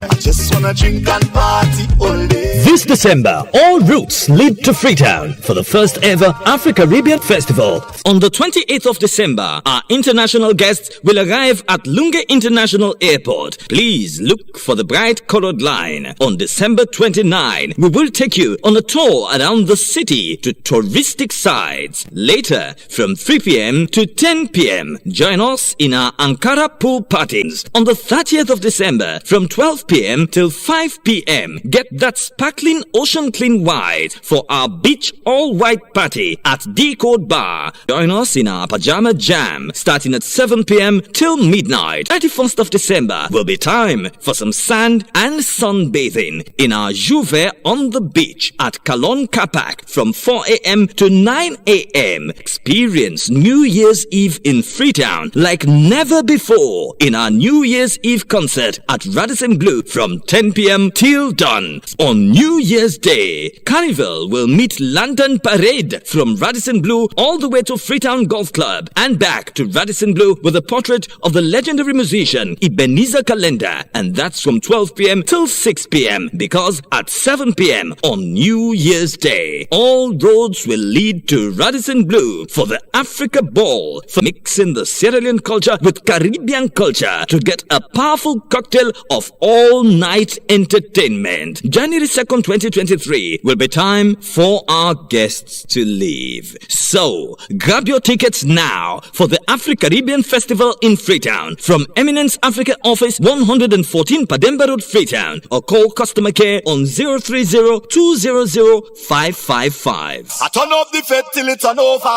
I just wanna drink and party all day. This December, all routes lead to Freetown for the first ever Afro-Caribbean Festival. On the 28th of December, our international guests will arrive at Lunga International Airport. Please look for the bright colored line. On December 29, we will take you on a tour around the city to touristic sites. Later, from 3 p.m. to 10 p.m., join us in our Ankara pool parties. On the 30th of December, from 12 p.m. till 5 p.m. Get that sparkling ocean clean white for our beach all-white party at Decode Bar. Join us in our pajama jam starting at 7 p.m. till midnight. 31st of December will be time for some sand and sunbathing in our Juve on the beach at Kalon Kapak from 4 a.m. to 9 a.m. Experience New Year's Eve in Freetown like never before in our New Year's Eve concert at Radisson Blu from 10 p.m. till dawn. On New Year's Day, Carnival will meet Lantern Parade from Radisson Blu all the way to Freetown Golf Club and back to Radisson Blu with a portrait of the legendary musician Ebenezer Kalenda, and that's from 12 p.m. till 6 p.m. because at 7 p.m. on New Year's Day, all roads will lead to Radisson Blu for the Africa Ball, for mixing the Sierra Leone culture with Caribbean culture to get a powerful cocktail of all-night entertainment. January 2nd, 2023 will be time for our guests to leave. So, grab your tickets now for the Afro-Caribbean Festival in Freetown from Eminence Africa Office 114 Pademba Road, Freetown, or call customer care on 030-200-555. I turn up the fete till it's an over.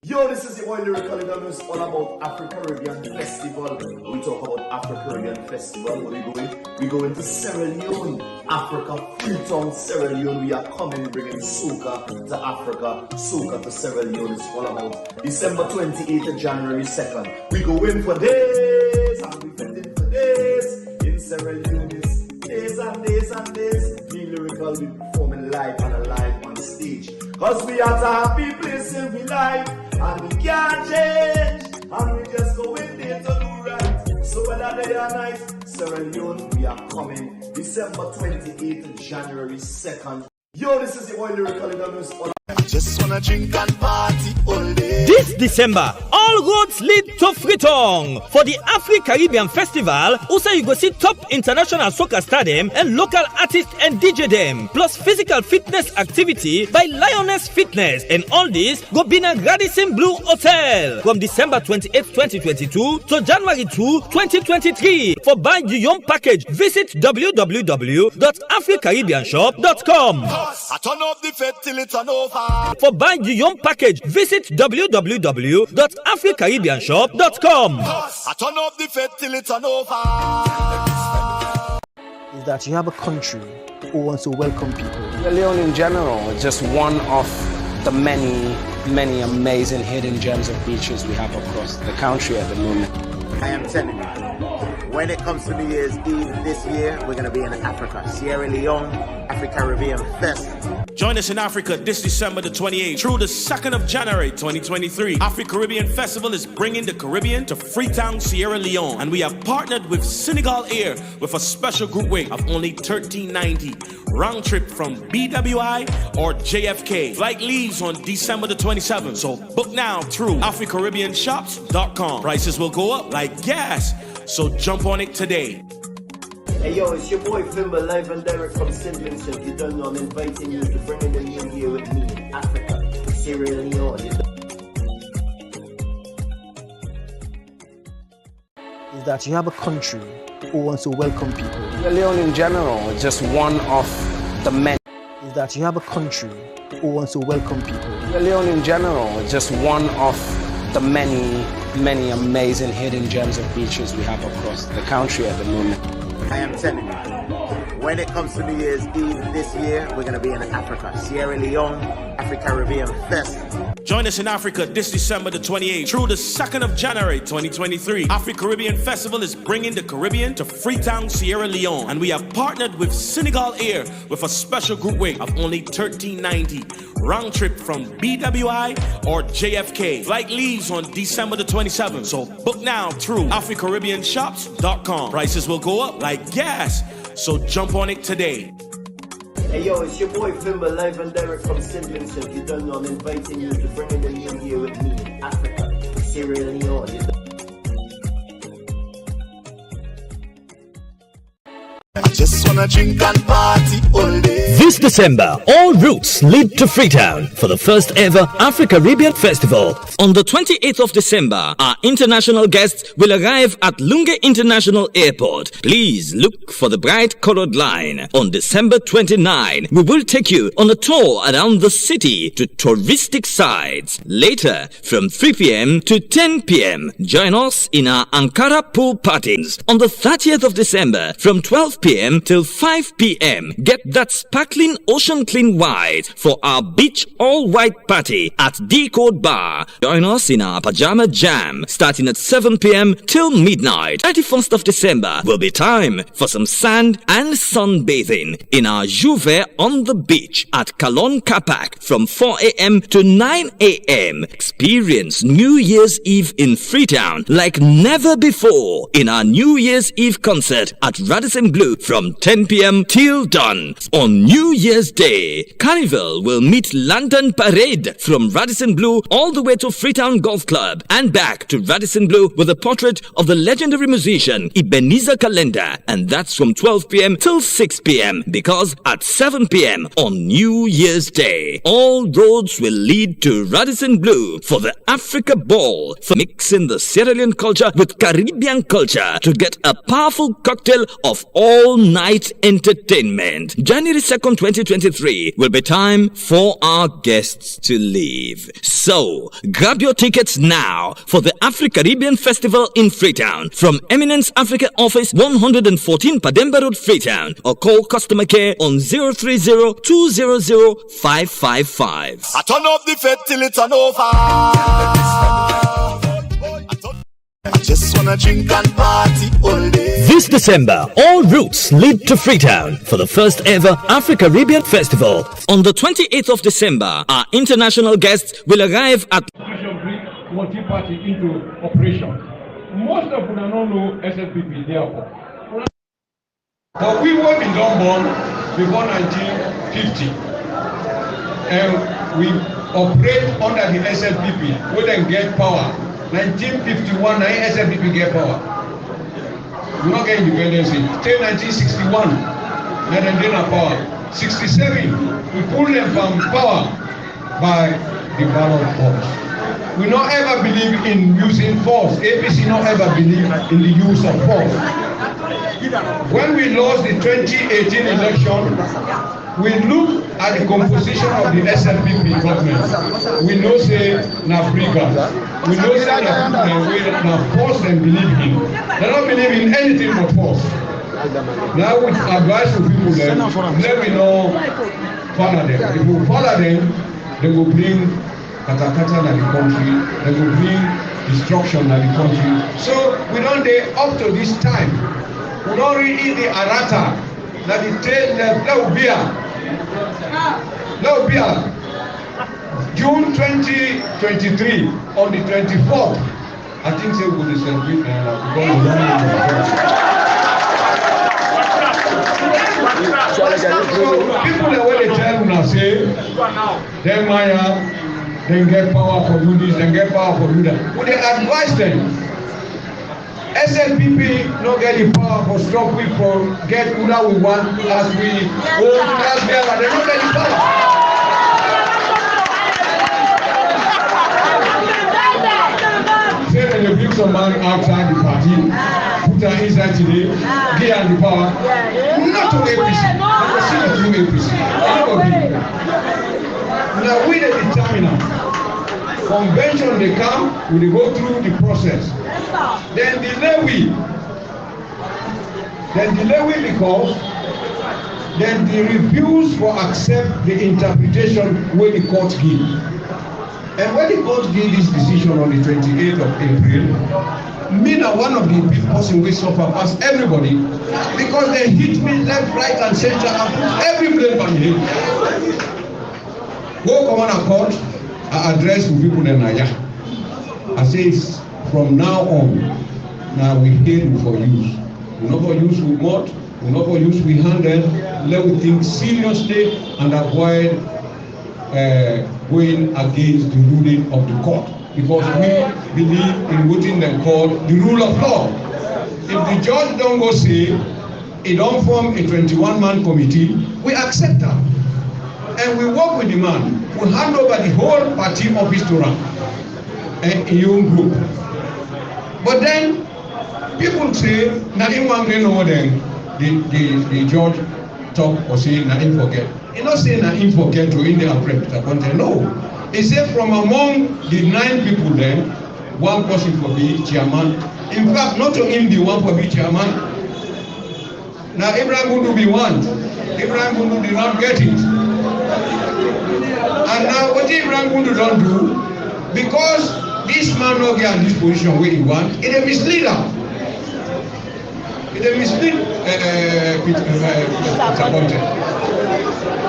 Yo, this is the boy Lyrical It's all about Afro-Caribbean Festival. We talk about Afro-Caribbean Festival. Where we going? We go into Sierra Leone, Africa, Freetown, Sierra Leone. We are coming, bringing soca to Africa, soca to Sierra Leone. It's all about December 28th to January 2nd. We go in for days and we fit in for days. In Sierra Leone, it's days and days and days. Me Lyrical, we performing live and alive on stage. Cause we are a happy place in we life. And we can't change, and we just go in there to do right. So whether day or night, Sierra Leone, we are coming December 28th to January 2nd. Yo, this is the boy Lyrical I just wanna drink and party all day. This December, all roads lead to Freetown for the Afro-Caribbean Festival. Also, you go see top international soccer stadium and local artists and DJ them, plus physical fitness activity by Lioness Fitness, and all this go be in a Radisson Blu Hotel from December 28, 2022 to January 2, 2023. For buy the young package, visit www.africaribbeanshop.com. I turn up the fete till it's an over. For buy the young package, visit www.africaribbeanshop.com. I turn up the fete till it's an over. Is that you have a country who wants to welcome people. Sierra Leone in general is just one of the many amazing hidden gems of beaches we have across the country at the moment. I am telling you, when it comes to New Year's Eve this year, we're going to be in Africa, Sierra Leone, Afro-Caribbean Fest. Join us in Africa this December the 28th through the 2nd of January 2023. Afro-Caribbean Festival is bringing the Caribbean to Freetown, Sierra Leone, and we have partnered with Senegal Air with a special group rate of only $13.90 round trip from BWI or JFK. Flight leaves on December the 27th, so book now through AfroCaribbeanShops.com. Prices will go up like gas, so jump on it today. Hey yo, it's your boy Fimber, live and direct from St. Vincent. You don't know, I'm inviting you to bring in the new year with me in Africa, Sierra Leone. Is that you have a country who wants to welcome people. Sierra Leone in general is just one of the many. Is that you have a country who wants to welcome people. Sierra Leone in general is just one of the many amazing hidden gems of beaches we have across the country at the moment. I am telling you, when it comes to New Year's Eve this year, we're going to be in Africa, Sierra Leone, Afro-Caribbean Fest. Join us in Africa this December the 28th through the 2nd of January 2023. Afro-Caribbean Festival is bringing the Caribbean to Freetown, Sierra Leone. And we have partnered with Senegal Air with a special group weight of only $13.90. Round trip from BWI or JFK. Flight leaves on December the 27th. So book now through AfriCaribbeanshops.com. Prices will go up like gas. So jump on it today. Hey yo, it's your boy Fimber, live and direct from St. Vincent. You don't know I'm inviting you to bring in the new year with me in Africa, Sierra Leone. I just wanna drink and party all day. This December, all routes lead to Freetown for the first ever Afro-Caribbean Festival. On the 28th of December, our international guests will arrive at Lunga International Airport. Please look for the bright colored line. On December 29, we will take you on a tour around the city to touristic sites. Later, from 3 p.m. to 10 p.m., join us in our Ankara pool parties. On the 30th of December, from 12 p.m. till 5 p.m. Get that sparkling ocean clean white for our beach all-white party at D-Code Bar. Join us in our pajama jam starting at 7 p.m. till midnight. 31st of December will be time for some sand and sunbathing in our Juve on the beach at Kalon Kapak from 4 a.m. to 9 a.m. Experience New Year's Eve in Freetown like never before in our New Year's Eve concert at Radisson Blu from 10 p.m. till dawn. On New Year's Day, Carnival will meet Lantern Parade from Radisson Blu all the way to Freetown Golf Club and back to Radisson Blu with a portrait of the legendary musician Ebenezer Calendar, and that's from 12 p.m. till 6 p.m. because at 7 p.m. on New Year's Day, all roads will lead to Radisson Blu for the Africa Ball, for mixing the Sierra Leone culture with Caribbean culture to get a powerful cocktail of all-night entertainment. January 2nd, 2023 will be time for our guests to leave. So, grab your tickets now for the Afro-Caribbean Festival in Freetown from Eminence Africa Office 114 Pademba Road, Freetown, or call customer care on 030-200-555. I turn up the fed till it's an over. I just wanna drink and party all day. This December, all routes lead to Freetown for the first ever Afro-Caribbean Festival. On the 28th of December, our international guests will arrive at multi-party into operation. Most of them don't know SLPP therefore. But we were in London before 1950. And we operate under the SLPP. We then get power. 1951, SLPP get power. We not get independence till 1961. And then they have power. 67, we pull them from power by the ballot box. We not ever believe in using force. APC not ever believe in the use of force. When we lost the 2018 election, we look at the composition of the SLPP government. We know say na brigands. We know say na force and believe in. They don't believe in anything but force. Now we advise to people let me know follow them. If we follow them, they will bring katakata in the country, they will bring destruction in the country. So we don't day up to this time. We don't really eat the arata. That the tail June 2023 on the 24th. I think they will celebrate people that when they tell you say, then Maya, then get power for do this, then get power for do that. Would they advise them? SLPP no get the power for stop we for get who that we want as we hold as they don't get the power. Say when you bring some man outside the party, put her inside today, give her the power. Not to APC, but to APC. Now we the determinant. Convention they come, we go through the process. Then delay we because then the refuse for accept the interpretation where the court give. And when the court gave this decision on the 28th of April, me na one of the big person wey suffer pass everybody because they hit me left, right, and center and put every blame on me. Go come on a court, I address to people in Naya. I say from now on, now we hate for use. We not for use with mouth, we not for use with handle. Let we think seriously and avoid going against the ruling of the court. Because we believe in what they call the rule of law. If the judge don't go say, he don't form a 21-man committee, we accept that. And we work with the man. We hand over the whole party office to him, a young group. But then, people say, nothing one day no then the judge talk or say, nothing forget. He not say nothing forget to in the Alfred. No. He said from among the 9 people then, one person for be chairman. In fact, not to him be one for be chairman. Now Abraham Gundu be one. Abraham Gundu did not get it. And now what Abraham Gundu don't do, because this man not get in this position where he want, it a misleader. It a mislead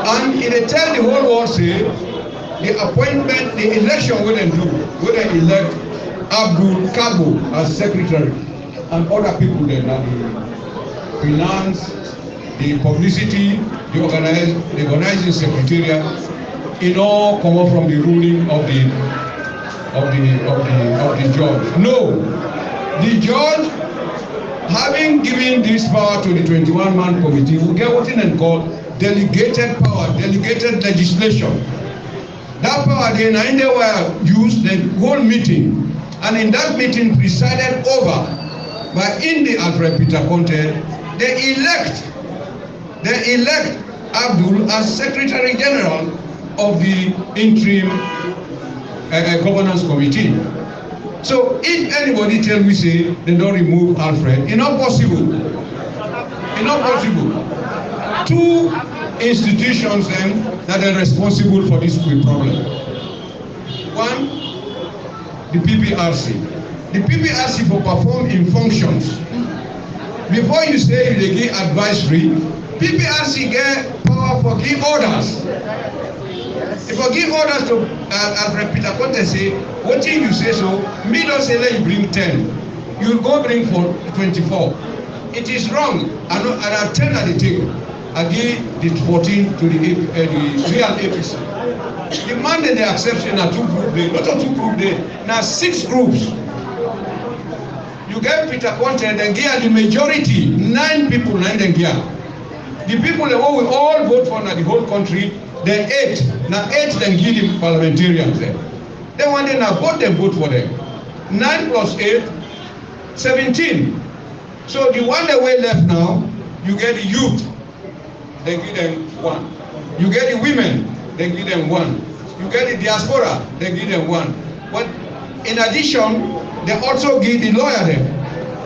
and it tell the whole world say, the appointment, the election we then do, we then elect Abdul Kargbo as secretary and other people then, the finance, the publicity, the organizing secretariat, it all come up from the ruling of the judge. No, the judge, having given this power to the 21-man committee, will get what is called delegated power, delegated legislation. That power then they were used the whole meeting, and in that meeting presided over by the Alfred Conteh, they elect Abdul as Secretary General of the interim governance committee. So if anybody tell me say they don't remove Alfred, it's not possible. It's not possible. 2 institutions then that are responsible for this problem. One, the PPRC. The PPRC for perform in functions. Before you say they give advisory, PPRC get power for give orders. If I give orders to Alfred Conteh say, what thing you say so, me don't say let you bring 10. You go bring for 24. It is wrong. And I 10 at the table. I give the 14 to the real APC. The mandate the exception are 2 groups there, not 2 groups there, now 6 groups. You get Peter Conteh, then give the majority, 9 people, 9 then give. The people that we all vote for in the whole country, then 8. Now 8 then give the parliamentarians there. Then one day now vote for them. 9 plus 8, 17. So the one that we left now, you get the youth. They give them 1. You get the women, they give them 1. You get the diaspora, they give them 1. But in addition, they also give the lawyer them.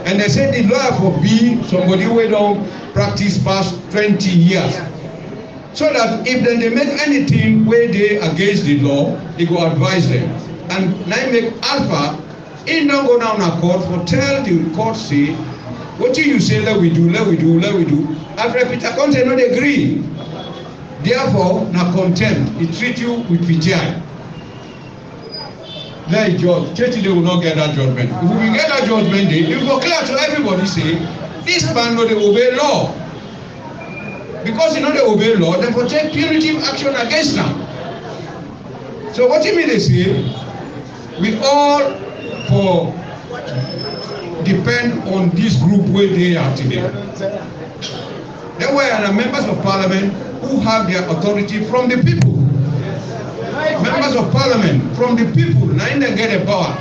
And they say the lawyer for be somebody who don't practice past 20 years. So that if they make anything where they against the law, they go advise them. And now make Alpha, he don't go down a court for tell the court say, what you say, let we do. After Peter Conteh not agree. Therefore, now contempt, he treat you with PTI. Let judge, they will not get that judgment. If we get that judgment, it will go clear to everybody say, this man not obey law. Because he not obey law, they will take punitive action against them. So what you mean they say, we all for depend on this group where they are today. There were members of parliament who have their authority from the people. Members of parliament from the people, now they get a power.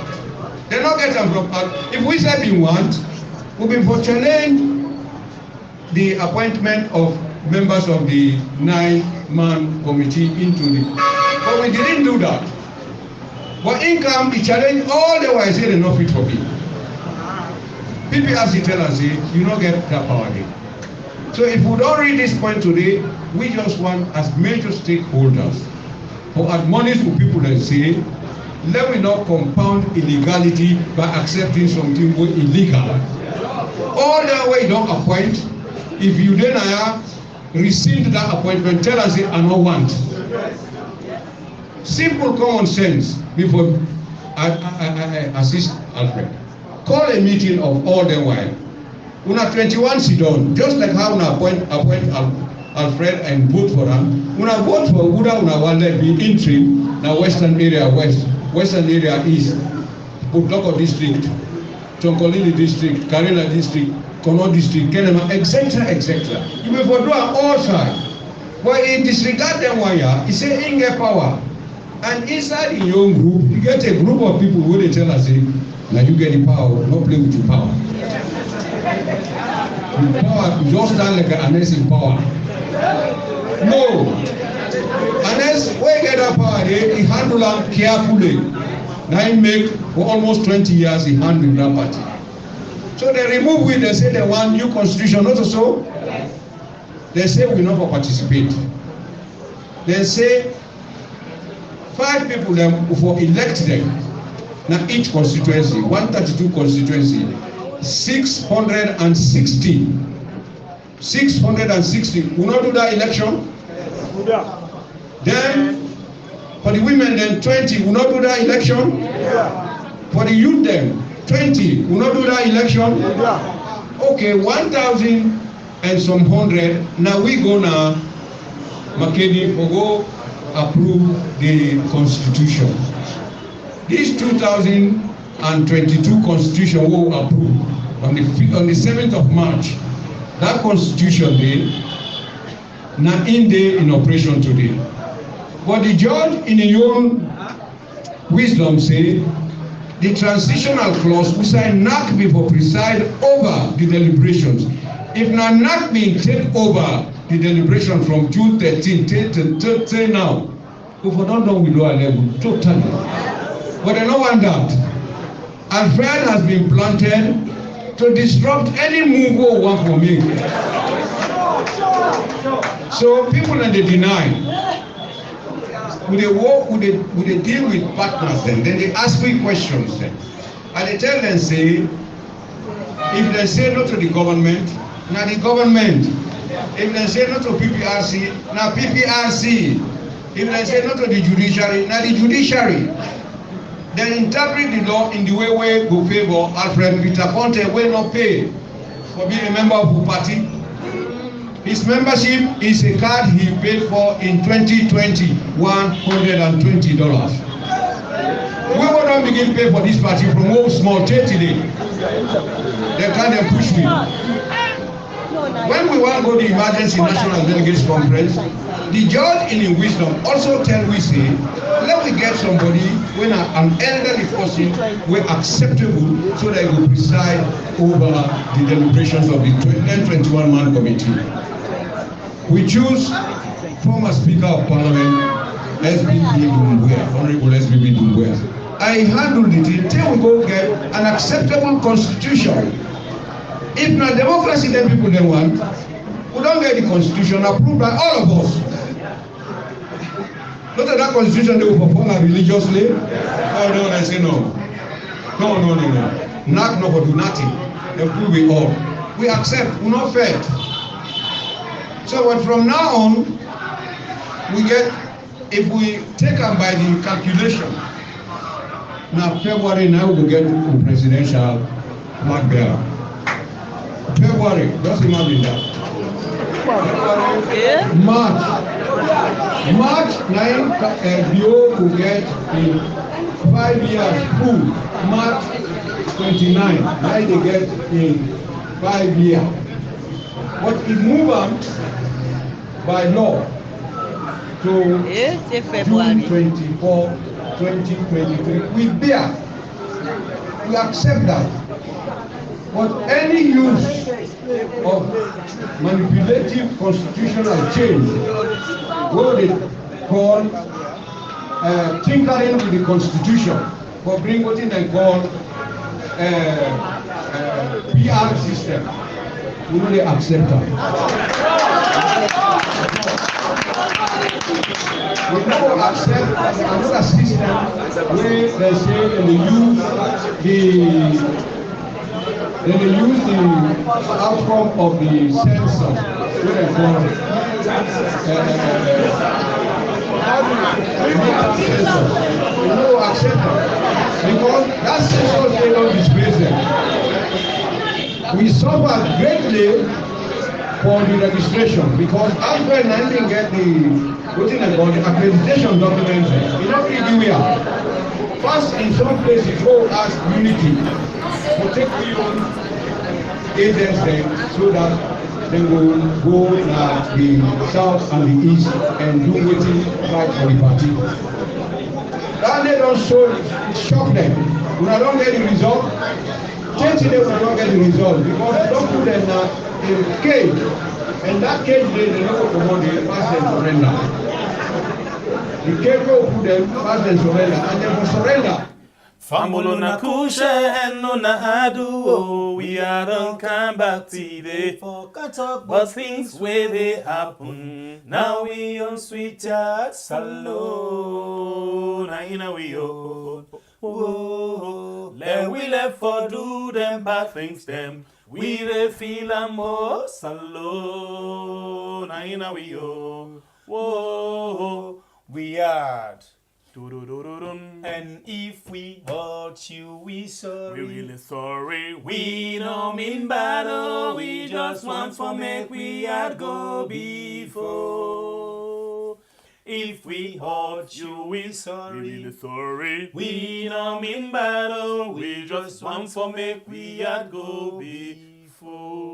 They not get them from if we say we want, we will for challenge the appointment of members of the 9-man committee into the. But we didn't do that. But income, the challenge all the way say they not fit for me. People have to tell us, say, you don't get that power again. So if we don't read this point today, we just want as major stakeholders to admonish to people and say, let me not compound illegality by accepting something illegal. All that way you don't appoint, if you then rescind that appointment, tell us I don't want. Simple common sense before I assist Alfred. Call a meeting of all the while. Una 21 sit down, just like how una appoint Alfred and vote for him. Una vote for Uda, una want to be interim, na western area west, western area east, Putloko district, Chonkolili district, Karela district, Kono district, Kenema, etc., etc. You will do all sides. But in disregard them one year, he say in get power. And inside in your own group, you get a group of people who they tell us, now you get the power, not play with your power. The power, you just stand like an in power. No. Unless we get that power, he handle them carefully. Now he make for almost 20 years, he handle that party. So they remove it, they say they want new constitution, not so. They say we not for participate. They say 5 people them for elect them. Now each constituency, 132 constituency, 660. 660. We not do that election? Yeah. Then for the women then 20. We not do that election? Yeah. For the youth then 20. We not do that election? Yeah. Okay, 1,000 and some 100. Now we go now, McKinney for go approve the constitution. This 2022 constitution will approve on the 7th of March. That constitution day, now in operation today. But the judge in his own wisdom say the transitional clause which I knock before preside over the deliberations. If na knock being take over the deliberation from June 13 till now, we for don't know we lower level totally. But I don't want that. Alfred has been planted to disrupt any move we want for me. So people and they deny. Would they work? Would they deal with partners then? Then they ask me questions then, and they tell them say, if they say no to the government, now the government. If they say no to PPRC, now PPRC. If they say no to the judiciary, now the judiciary. They interpret the law in the way we go favor Alfred Peter Conteh will not pay for being a member of the party. His membership is a card he paid for in 2020, $120. We will not begin pay for this party from one small church today. They can't push me. When we want to go to the emergency national delegates conference, the judge in his wisdom also tell we say, let me get somebody when an elderly person will acceptable so that he will preside over the deliberations of the 2021-man committee. We choose former Speaker of Parliament, SBB Dumbuya, Honorable SBB Dumbuya. I handled it until we go get an acceptable constitution. If not democracy, then people don't want. We don't get the constitution approved by all of us. Not that constitution they will perform religiously. Oh no, I say no. No. Not no do nothing. They prove it all. We accept, we not fair. So but from now on, we get, if we take them by the calculation, now February now we get a presidential flagbearer. February, just imagine that. March 9, BO will get in 5 years full. March 29, now they get in 5 years. But it move on by law to June 24, 2023. We bear, we accept that. But any use of manipulative constitutional change, what they call tinkering with the constitution, for bring what they call PR system, we really accept that. We now accept another system where they say they use the outcome of the census, where they call we no accept it because that census they don't disgrace them. We suffer greatly for the registration because Alfred didn't get the accreditation documents. You know everywhere. First, in some places, go ask unity to take beyond agents then so that they will go to the south and the east and do waiting right for the party. That they don't show shock them. When I don't get the result, change it when I don't get the result because I don't put them in a cage. And that cage they don't come on the pass and surrender. The cage will put them pass and surrender and they will surrender. Famolo na kushe and no na adu, we are don't come back today. But things where they happen, now we on sweet chat salon. Now we oh, let we left for do them bad things them. We they feel a more salon. Now we oh, we are. And if we hurt you, we sorry. We really sorry. We no mean battle. We just want to make we had go before. If we hurt you, we sorry. We really sorry. We no mean battle. We just want to make we had go before.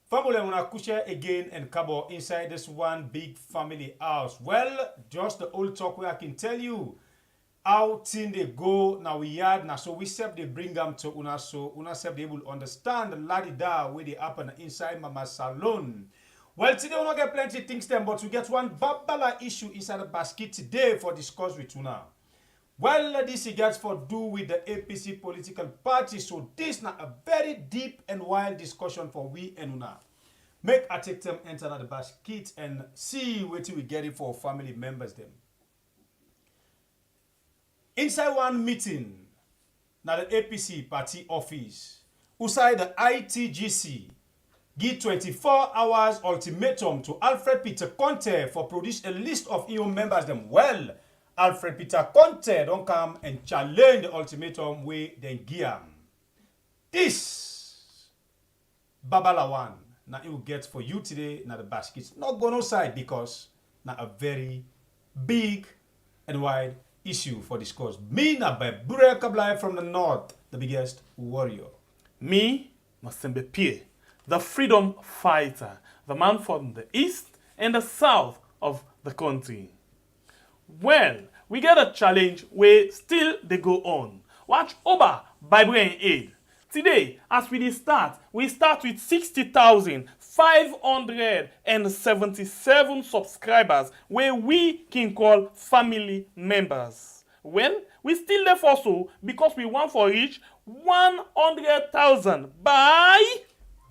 Family Munakusha again and Kabo inside this one big family house. Well, just the old talk where I can tell you how things they go now we yard now so we self they bring them to una so una self they will understand the ladi da where they happen inside mama salon. Well, today we not get plenty things them, but we get one babala issue inside the basket today for discuss with una. Well, this gets for do with the APC political party, so this now a very deep and wild discussion for we and una. Make I take them enter the basket and see what we get it for family members them. Inside one meeting, now the APC party office, inside the ITGC, give 24 hours ultimatum to Alfred Conteh for produce a list of EU members them. Well, Alfred Conteh don't come and challenge the ultimatum way then give. This Babala one now it will get for you today now the basket's not going outside because now a very big and wide issue for discourse. Me now by Bure Kablai from the north, the biggest warrior. Me, Masembe Pierre, the freedom fighter, the man from the east and the south of the country. Well, we get a challenge where still they go on. Watch over Bible and Aid. Today, as we start with 60,577 subscribers where we can call family members. Well, we still left also because we want for reach 100,000 by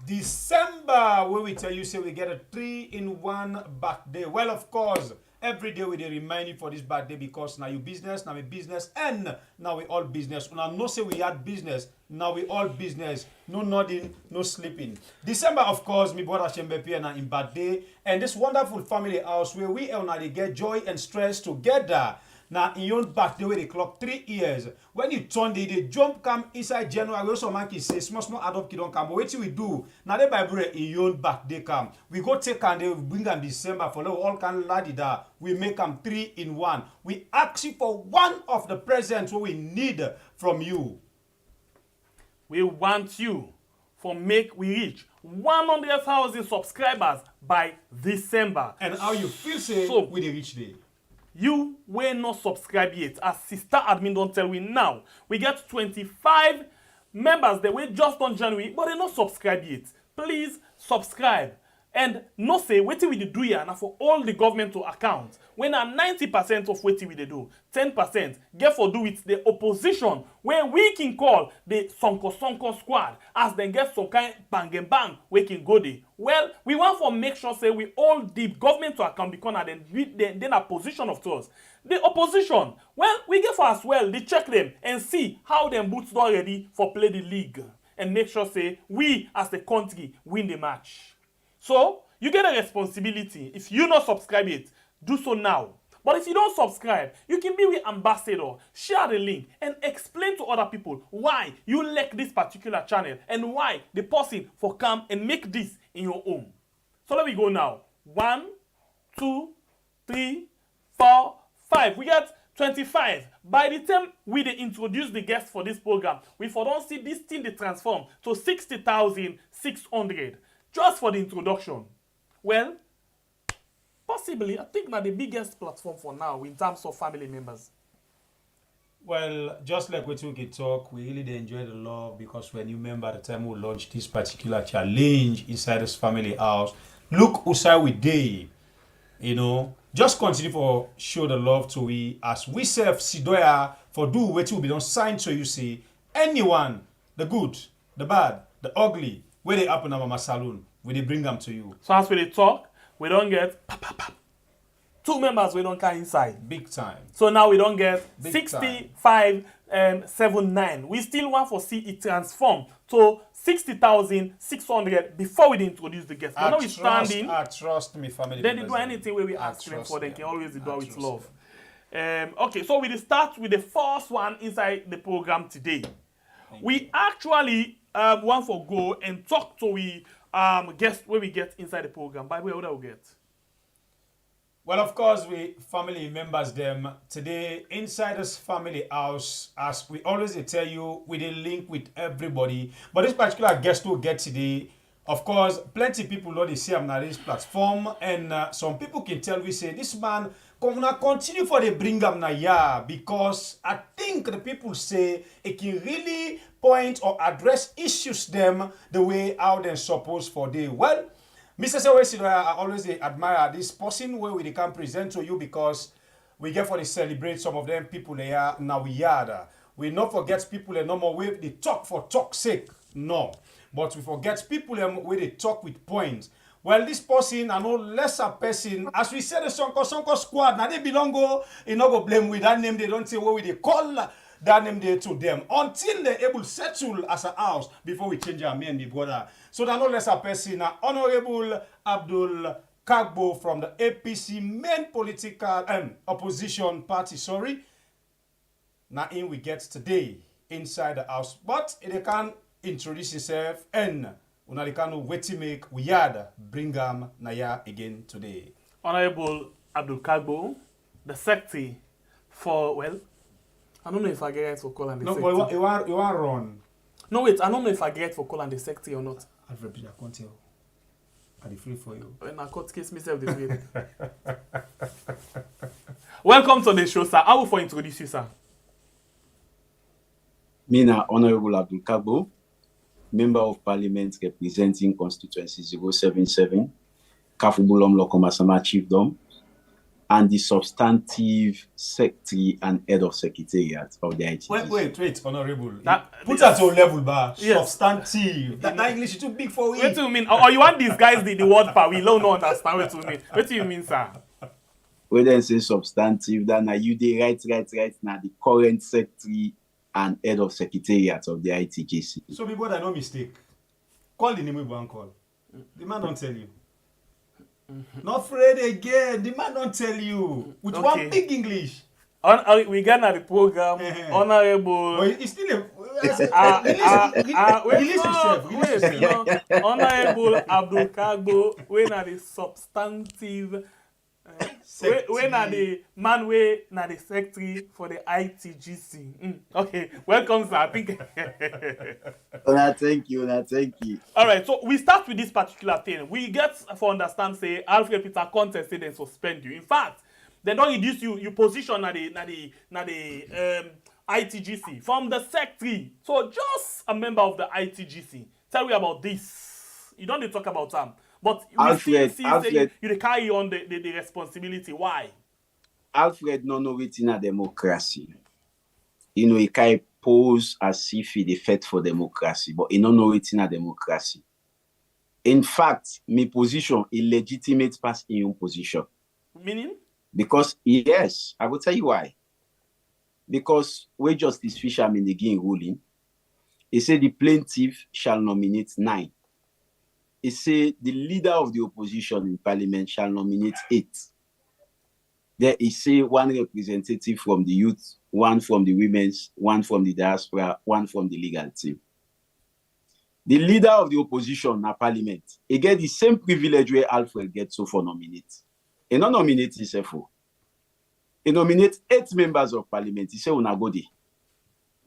December, where we tell you say we get a 3-in-1 birthday. Well, of course, every day we remind you for this birthday because now you business, now we business, and now we all business. Now no say we had business, now we all business. No nodding, no sleeping. December, of course, me brother Shembepi and in birthday, and this wonderful family house where we all now they get joy and stress together. Now in your birthday where they clock 3 years. When you turn they jump come inside January. We also man can say small adult kid don't come. But what we do now they Bible in your birthday come. We go take and they bring them December for all kind of laddie that we make them 3-in-1. We ask you for one of the presents what we need from you. We want you for make we reach 100,000 subscribers by December. And how you feel say so, with the reach day? You will not subscribe yet. As sister admin don't tell we now. We get 25 members that we just on January, but they not subscribe yet. Please subscribe And no say, wetin we dey do here, and for all the government to account, when 90% of wetin we dey do, 10% get for do with the opposition, where we can call the Sonko squad, as then get some kind bang and bang, we can go there. Well, we want to make sure say we all the government to account because then a position of trust. The opposition, well, we get for as well, they check them and see how them boots are ready for play the league. And make sure say we as the country win the match. So, you get a responsibility. If you not subscribe it, do so now. But if you don't subscribe, you can be with ambassador, share the link, and explain to other people why you like this particular channel and why the person for come and make this in your home. So let me go now. 1, 2, 3, 4, 5. We get 25. By the time we introduce the guests for this program, we for don't see this thing they transform to 60,600 just for the introduction. Well, possibly, I think now the biggest platform for now in terms of family members. Well, just like what we can talk, we really enjoy the love because when you remember the time we launched this particular challenge inside this family house, look who's we day, just continue for show the love to we as we self Sidoya for do what will be done sign so you see anyone, the good, the bad, the ugly, where they happen at Mama Saloon, we they bring them to you. So as we talk, we don't get 2 members we don't come inside. Big time. So now we don't get Big 6579. We still want to see it transform to 60,600 before we introduce the guests. Now we standing. Trust me, family. Then they do anything where we ask them for. They can always do it with love. Okay, so we start with the first one inside the program today. We actually want to go and talk to we guests where we get inside the program. By the way, what do we get? Well, of course, we family members them today inside this family house. As we always tell you, we did link with everybody. But this particular guest we'll get today, of course, plenty people know they see him on this platform, and some people can tell we say this man gonna continue for the bring him na yeah because I think the people say it can really point or address issues them the way how they're supposed for they well. Mr. Sewesido, I always admire this person where we can present to you because we get for to celebrate some of them people they are now we are. We not forget people they no more way they talk for talk's sake. No. But we forget people where they talk with points. Well, this person and no lesser person, as we said the Sonko squad, now they belong go, you know go blame with that name, they don't say what we they call that name there to them until they're able to settle as a house before we change our name, the brother. So that no lesser person, Honorable Abdul Kargbo from the APC main political opposition party, sorry. Now in we get today inside the house, but they can introduce himself and they can wait to make we had bring them Naya again today. Honorable Abdul Kargbo, the secretary for well. I don't know if I get right for calling the secretary. No, but you want run. No, wait, I don't know if I get right for calling the secretary or not. Alfred, I can't tell. Are they free for you? When I court case myself this way. Welcome to the show, sir. I will introduce you, sir. Me na Honorable Abdul Kargbo, Member of Parliament representing Constituency 077, Kafubulom Lokomasama Chiefdom, and the substantive secretary and head of secretariat of the ITGC. Wait, Honorable. Put that to a level bar. Yes. Substantive. That English is too big for you. What do you mean? Or you want these guys the word power? We don't understand what you mean. What do you mean, sir? We then say substantive. That now you the right now the current secretary and head of secretariat of the ITGC. So people that no mistake. Call the name we want call. The man don't tell you. Not afraid again. The man don't tell you. With one big English. We got the program. Honorable. But it's still Honorable Abdul Kargbo. When are the substantive? When are the man way na the secretary for the ITGC? Okay, welcome, sir. I think. Thank you. All right, so we start with this particular thing. We get for understand say Alfred Peter Conteh say they suspend you. In fact, they don't reduce you. You position na the ITGC from the secretary. So just a member of the ITGC. Tell me about this. You don't need to talk about them. But we still say you carry on the responsibility. Why? Alfred no know it in a democracy. You know, he can pose as if he fight for democracy, but he don't know it in a democracy. In fact, my position illegitimate past in position. Meaning? Because yes, I will tell you why. Because where Justice Fisherman again ruling, he said the plaintiff shall nominate 9. He said the leader of the opposition in parliament shall nominate 8. There he say 1 representative from the youth, 1 from the women's, 1 from the diaspora, 1 from the legal team. The leader of the opposition in parliament, he get the same privilege where Alfred gets so for nominate. He not nominate himself. He nominate 8 members of parliament. He say una go there.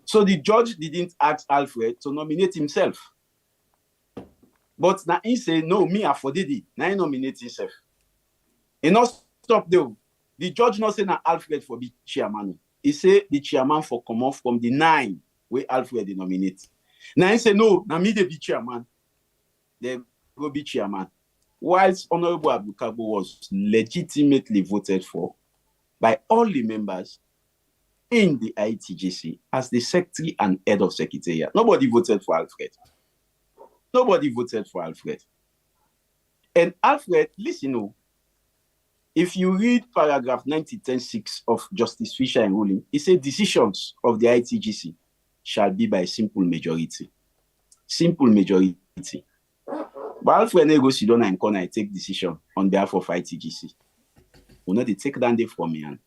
So the judge didn't ask Alfred to nominate himself. But now he say, no, me I for did it. Now he nominate himself. He not stop there. The judge not say na Alfred for be chairman. He say the chairman for come off from the 9 where Alfred nominate. Now he say no, na me they be chairman. They go be chairman. Whilst Honorable Abdul Kargbo was legitimately voted for by all the members in the ITGC as the secretary and head of secretariat. Nobody voted for Alfred. Nobody voted for Alfred. And Alfred, listen, if you read paragraph 90.10.6 of Justice Fisher ruling, it says decisions of the ITGC shall be by simple majority. Simple majority. But Alfred Nego sit down and corner take decision on behalf of ITGC. We know they take down there from me and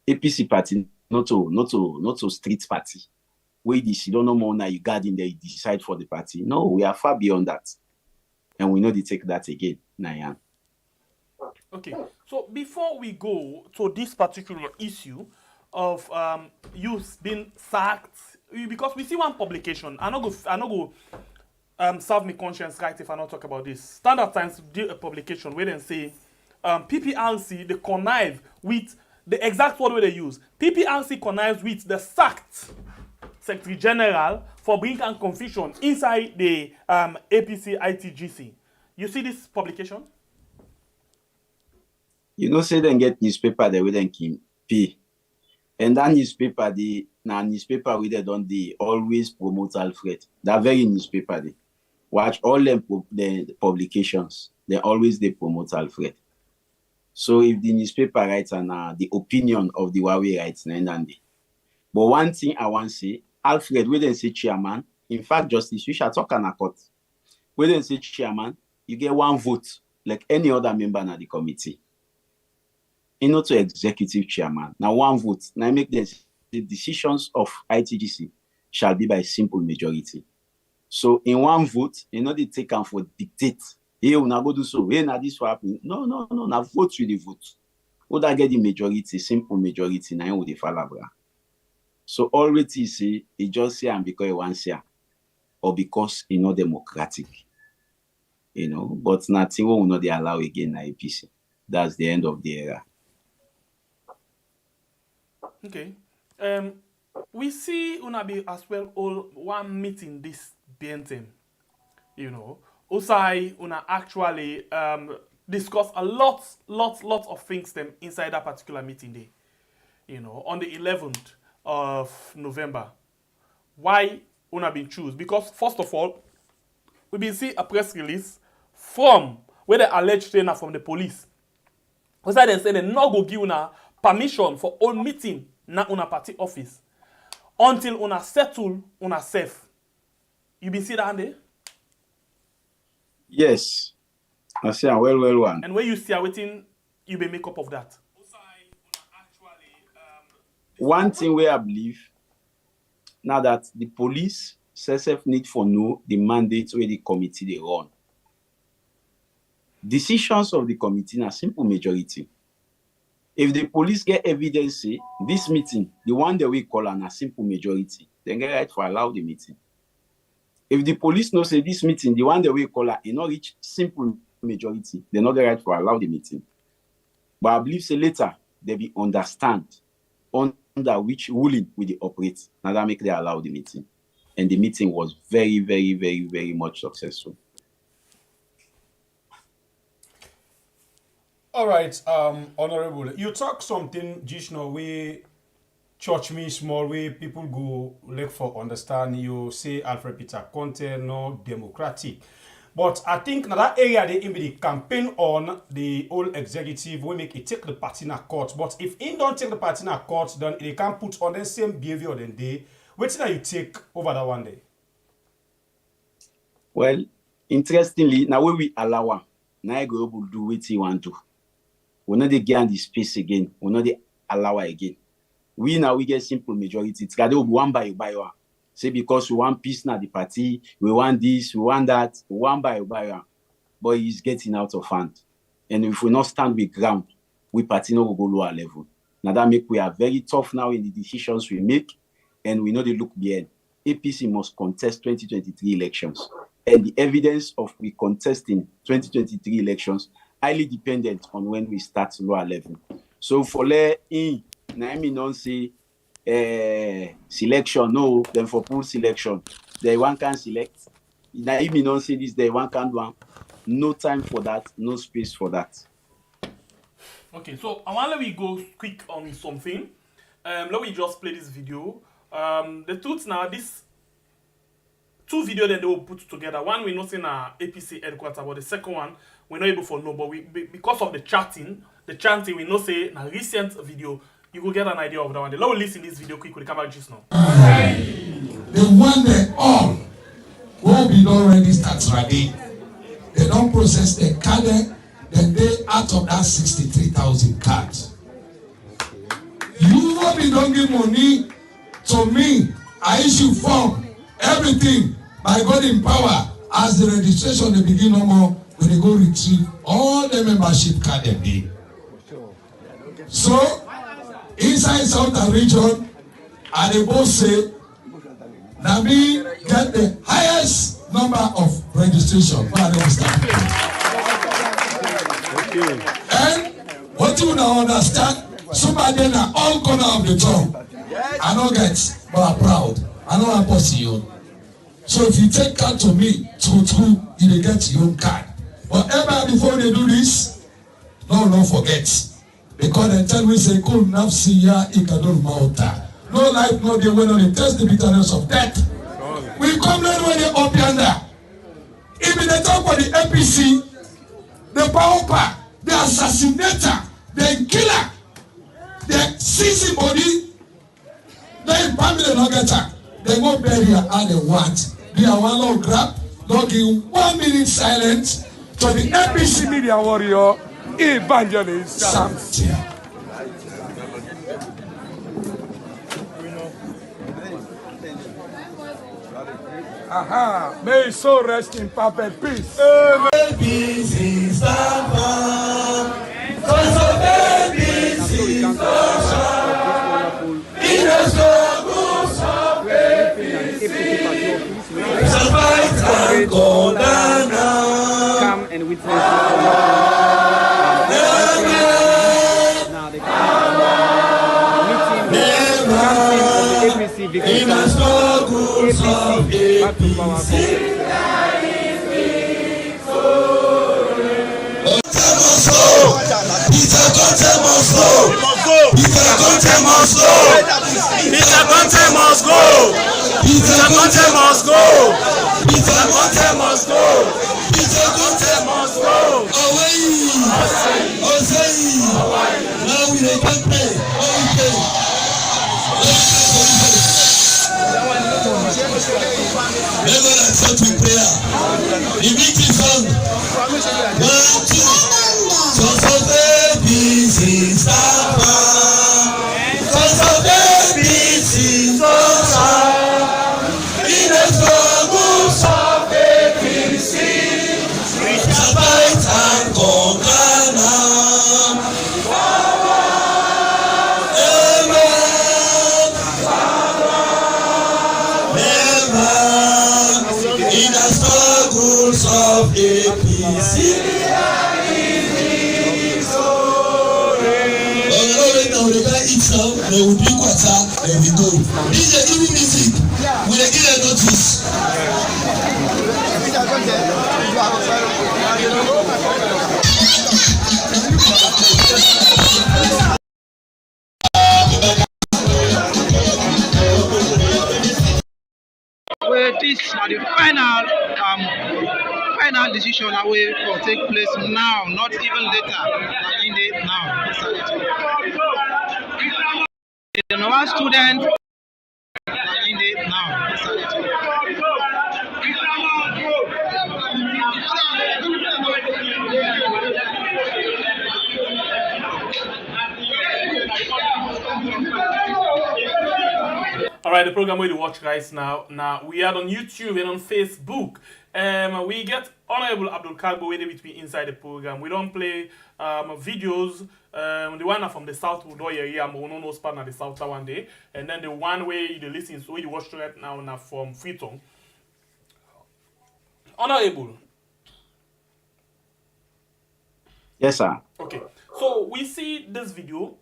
APC party, not to street party. Where this you don't know more now you guard in there, you decide for the party. No, we are far beyond that. And we know they take that again, Nayan. Okay, so before we go to this particular issue of youth being sacked, because we see one publication, I not go serve me conscience right if I not talk about this. Standard Times did a publication where they say PPRC they connive with the exact word where they use. PPRC connives with the sacked Secretary General for bringing confusion inside the APC ITGC. You see this publication? You know, say they get newspaper they will then pay. And that newspaper, newspaper where they always promote Alfred. That very newspaper they watch all them the publications. They always promote Alfred. So if the newspaper writes and the opinion of the Huawei writes, but one thing I want to say, Alfred, where they say chairman, in fact, Justice Fisher talk on a court. Where they say chairman, you get 1 vote like any other member in the committee. You know, to executive chairman. Now 1 vote. Now make the decisions of ITGC shall be by simple majority. So in 1 vote, you know they take on for dictate. Hey, we go do so. Hey, now this will happen. No. Now vote with the vote. Who that get the majority, simple majority, now with the falabra. So already say it just say and because he wants here, or because it's not democratic. You know, but nothing will not allow again in APC. That's the end of the era. Okay. We see Unabi as well all one meeting this BNTM. You know, Usai Una actually discuss a lot of things them inside that particular meeting day. You know, on the 11th of November. Why Una been choose? Because first of all, we been see a press release from where the alleged trainer from the police. Usai they say they not go give Una permission for all meeting na Una party office until Una settle Una safe. You been see that there? Yes. I see a well one. And where you see waiting, you be make up of that. One thing where I believe now that the police self need for know the mandate where the committee they run. Decisions of the committee are simple majority. If the police get evidence, say this meeting, the one that we call a simple majority, then get right for allow the meeting. If the police know say this meeting, the one that we call a not reach simple majority, they not get right for allow the meeting. But I believe say later they be understand under which ruling will they operate. Now that make they allow the meeting. And the meeting was very, very, very, very much successful. All right, Honorable, you talk something, Jishno, we church me small way, people go look for understand. You say Alfred Peter Conteh, no democratic. But I think now that area they in the campaign on the old executive will make it take the party in court. But if he don't take the party in court, then they can put on the same behavior than they. What's that you take over that one day? Well, interestingly, now when we allow him, now I go able to do what he want to. We're not getting the space again. We're not the allow again. We now we get simple majority. It's got to be one by one. Say because we want peace now the party, we want this, we want that, one by one. But he's getting out of hand. And if we not stand with ground, we party no go lower level. Now that make we are very tough now in the decisions we make, and we know they look behind. APC must contest 2023 elections. And the evidence of we contesting 2023 elections highly dependent on when we start lower level. So for Naomi don't say selection, no, then for pool selection, they one can select. Naomi don't say this, they one can do. No time for that, no space for that. Okay, so I want to let me go quick on something. Let me just play this video. The truth now, this two videos that they will put together. One we know in our APC headquarters, but the second one we're not able to know. But we because of the chanting, we know say in a recent video. You will get an idea of that one. Let me listen to this video quick. We'll come back just now. They want them all. Will be not registered ready. They don't process the card. Then they out of that 63,000 cards. You will be don't give money to me. I issue form everything by God in power. As the registration they begin no more, when they go retrieve all the membership card they need. So. Inside Southern region, and they both say, Nabi get the highest number of registration. And what you now understand, somebody in all corner of the town, I don't get, but I'm proud. I know I'm pussy you. So if you take card to me, you will get your own card. Whatever before they do this, don't forget. Because they tell me say cool nafsiya ikadol mauta. No life, no day when they test the bitterness of death. We come down when they up yonder. Even they talk about the APC, the power, the assassinator, the killer, the sissy body, the family no get her. They go bury her how they want. They are one little grab, don't give 1 minute silence to the APC media warrior. Evangelist something. Aha, may his soul rest in perfect peace. Peace is the one, cause of peace is the one. In the struggles of peace, we shall fight and go down. Come and witness. In the struggles of APC, Peter Conteh must go. Peter Conteh must go. Peter Conteh must go. Peter Conteh must go. Peter Conteh must go. Peter Conteh must go. Away. Now we can pray. Never accept with prayer. The victory song. 1, 2. Cause of APC Sapa. Cause of APC Sapa. In the struggles of APC, we shall fight and conquer now. In the struggles of APC, they will drink water, they will go. This is giving music. We will give a notice. Well, this is the final decision away for take place now, not even later. In the now. The Nova student in the now. Alright, the program where you watch guys now. Now we are on YouTube and on Facebook. We get Honorable Abdul Kargbo with me inside the program. We don't play videos. The one from the south would area, but we don't know span at the south one day. And then the one where you listen, so you watch right now from Freetown. Honorable. Yes, sir. Okay. So we see this video.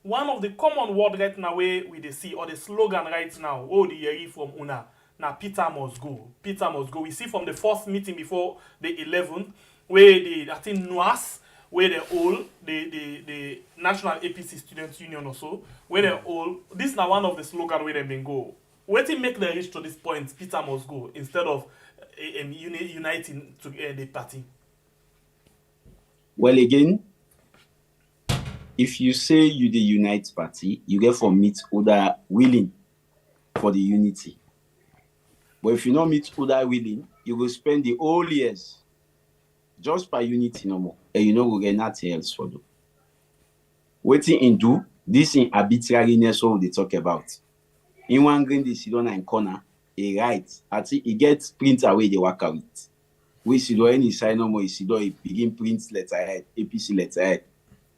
One of the common word right now where we they see, or the slogan right now, oh, the yeri from Una, now Peter must go. Peter must go. We see from the first meeting before the 11th, where the, I think, NUAS, where they're all, the National APC Students Union or so, where they're all, this is now one of the slogan where they've been go. Where to make the reach to this point, Peter must go, instead of uniting to the party. Well, again, if you say you the unite party, you get for meet other willing for the unity. But if you not meet other willing, you will spend the whole years just by unity no more, and you know we get nothing else for do. Waiting in do this in arbitrariness what they talk about. In one green they sit on in corner, he write, at he gets print away they work out. We see do any sign no more, he see do he begin print letterhead, APC letterhead.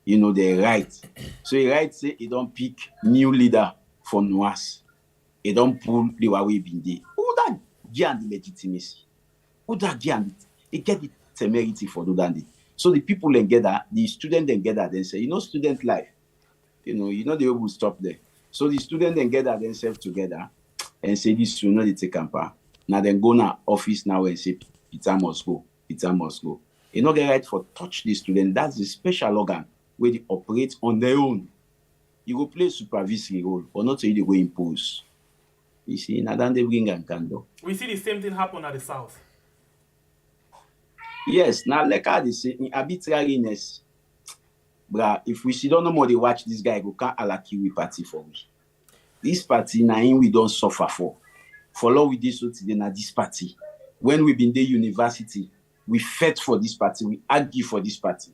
You know, they write. So he writes, say, he don't pick new leader for NUAS. He don't pull the Huawei Bindi. Who that get the legitimacy? Who that get it? He get the temerity for do that. So the people then get that, the student then get that, then say, you know, student life. You know, they will stop there. So the student then get that themselves together and say, this will not take camper. Now then go now office now and say, Peter must go. Peter must go. You know, get right for touch the student. That's the special organ where they operate on their own. You go play supervisory role, but not so you go impose. You see, now then they bring and candle. We see the same thing happen at the south. Yes, now like how they say, in arbitrariness, bruh, if we see don't know more they watch this guy, go can't alaki we party for me. This party, now we don't suffer for. Follow with this today, now this party. When we been there university, we fought for this party, we argue for this party.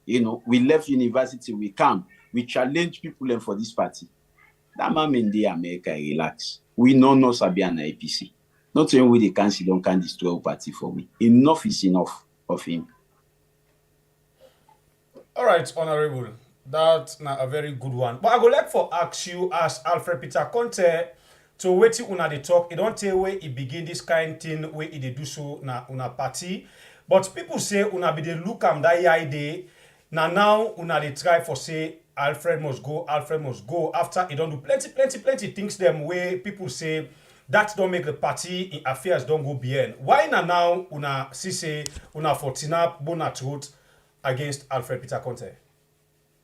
You know, we left university, we come, we challenge people and for this party. That man in the America, relax. We know no Sabian APC. Not even with the council don't can destroy a party for me. Enough is enough of him. All right, Honorable. That's not a very good one. But I go like for ask you as Alfred Peter Conteh to wait till una they talk. It don't tell where it begin this kind of thing where it they do so na una party. But people say una be they look am that idea. Now una they try for say Alfred must go after he don't do plenty things them way people say that don't make the party in affairs don't go beyond. Why now una see say una for tina bona truth against Alfred Peter Conteh?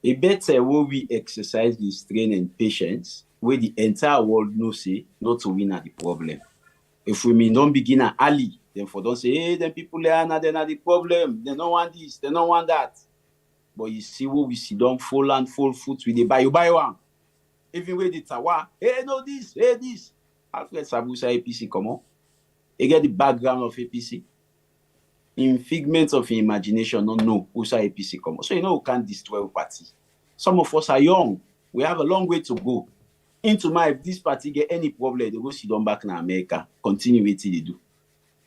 A better way we exercise this strain and patience where the entire world knows say not to win at the problem. If we don't begin at early, then for don't say, hey, then people are not the problem, they don't want this, they don't want that. But you see what we see don't full and full foot with the buy one. Even with the tawa, hey, no this, hey, this. Alfred Sabusa APC, come on. He get the background of APC. In figments of imagination, no, Usa APC, come on. So you know we can't destroy a party. Some of us are young. We have a long way to go. Into my, if this party get any problem, they go sit down back in America, continue what they do.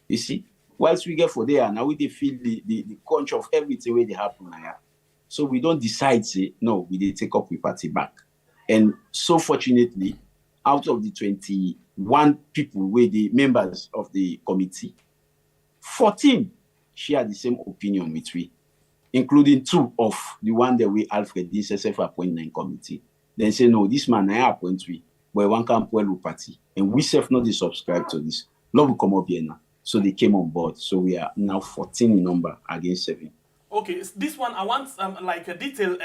You see? Whilst we get for there, now we feel the crunch of everything where they happen now. So we don't decide, say, no, we did take up the party back. And so fortunately, out of the 21 people were the members of the committee, 14 share the same opinion with we, including 2 of the one that we Alfred this self-appointment committee. Then say, no, this man I appoint we, but one can well party. And we self not subscribe to this. Love will come up here now. So they came on board. So we are now 14 in number against 7. Okay, this one I want like a detailed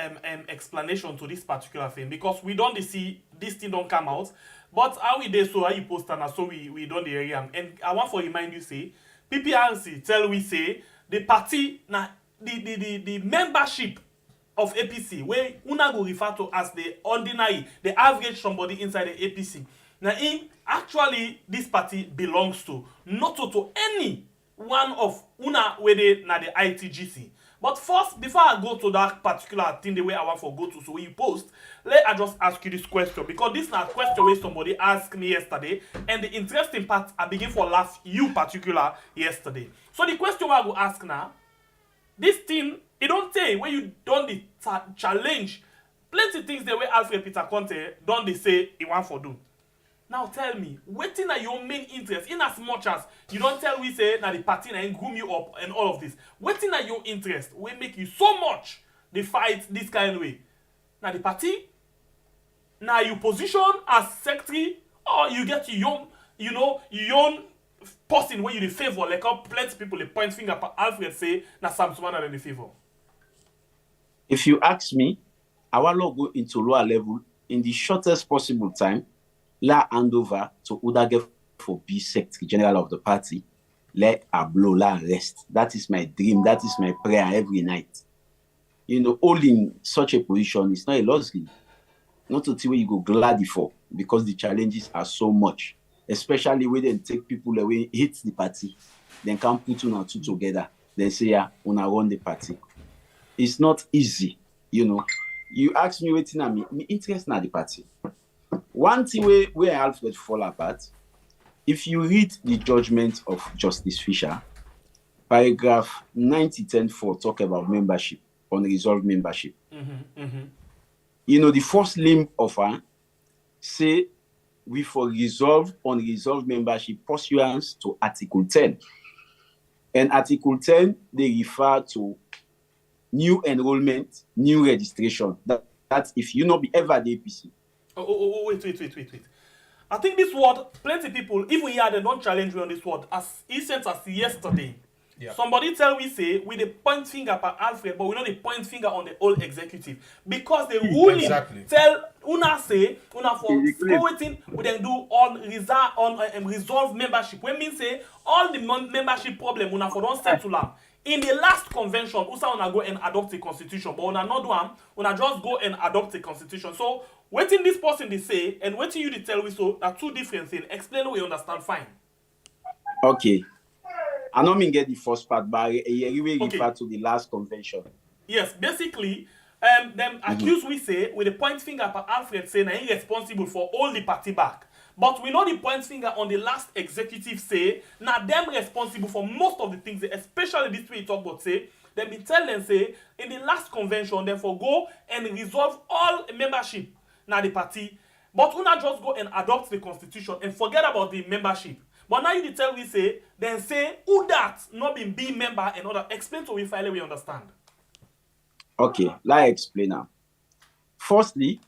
explanation to this particular thing because we don't see this thing don't come out. But how we did so how you post and so we don't the area. And I want to remind you say PPRC tell we say the party na the membership of APC where una go refer to as the ordinary, the average somebody inside the APC. Now in actually this party belongs to not to any one of una where they na the ITGC. But first, before I go to that particular thing the way I want to go to, so when you post, let I just ask you this question. Because this is a question where somebody asked me yesterday. And the interesting part, I begin for laugh you particular yesterday. So the question I will ask now, this thing, it don't say when you don't the challenge, plenty things the way Alfred Peter Conteh don't they say he want for do. Now tell me, waiting at your main interest, in as much as you don't tell we say that the party and groom you up and all of this, waiting at your interest will make you so much they fight this kind of way. Now the party, now you position as secretary, or you get your own person when you the favor, like how plenty people they point finger at Alfred say na Samson are in the favor. If you ask me, I want to go into lower level in the shortest possible time. La hand over to Udage for be secretary general of the party. Let a blow la rest. That is my dream. That is my prayer every night. You know, all in such a position, it's not a luxury. Not to see where you go glad for, because the challenges are so much. Especially when they take people away, hit the party, then come put one or two together. Then say, yeah, una run the party. It's not easy, you know. You ask me waiting at me interest in the party. One thing where Alfred fall apart, if you read the judgment of Justice Fisher, paragraph 90.10.4 talk about membership, unresolved membership. You know, the first limb of her say we for resolve unresolved membership pursuant to Article 10. And Article 10, they refer to new enrollment, new registration. That's if you not be ever the APC. Wait. I think this word, plenty people, if we hear they don't challenge me on this word, as he sent us yesterday. Yeah. Somebody tell we say we the point finger at Alfred, but we know the point finger on the whole executive. Because the ruling tell una say, una for waiting, we then do on resolve membership. When mean say all the membership problem una for don't settle am. In the last convention, Usa una go and adopt a constitution, but una not do am, una just go and adopt a constitution. So waiting this person they say and waiting you to tell we so are two different things. Explain what you understand fine. Okay. I don't mean get the first part, but I really refer to the last convention. Yes, basically, them accuse we say with the point finger at Alfred saying he's responsible for all the party back. But we know the point finger on the last executive say, now them responsible for most of the things, especially this way you talk about say, them be tell them say, in the last convention, therefore go and resolve all membership now the party. But we not just go and adopt the constitution and forget about the membership. But now you tell we say, then say, who that not been be member and other. Explain to we finally we understand. Okay, let me explain now. Firstly,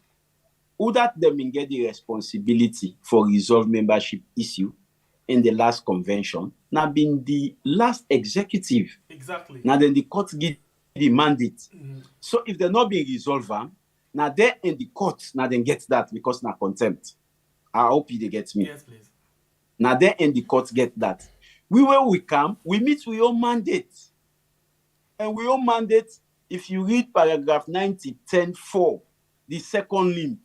who that them get the responsibility for resolve membership issue in the last convention, now been the last executive. Exactly. Now then the court give the mandate. So if they're not being resolved, now they in the court, now then get that because now contempt. I hope they get me. Yes, please. Now they in the court get that. Where we come, we meet with your mandate. And with your mandate, if you read paragraph 90.10.4, the second limb,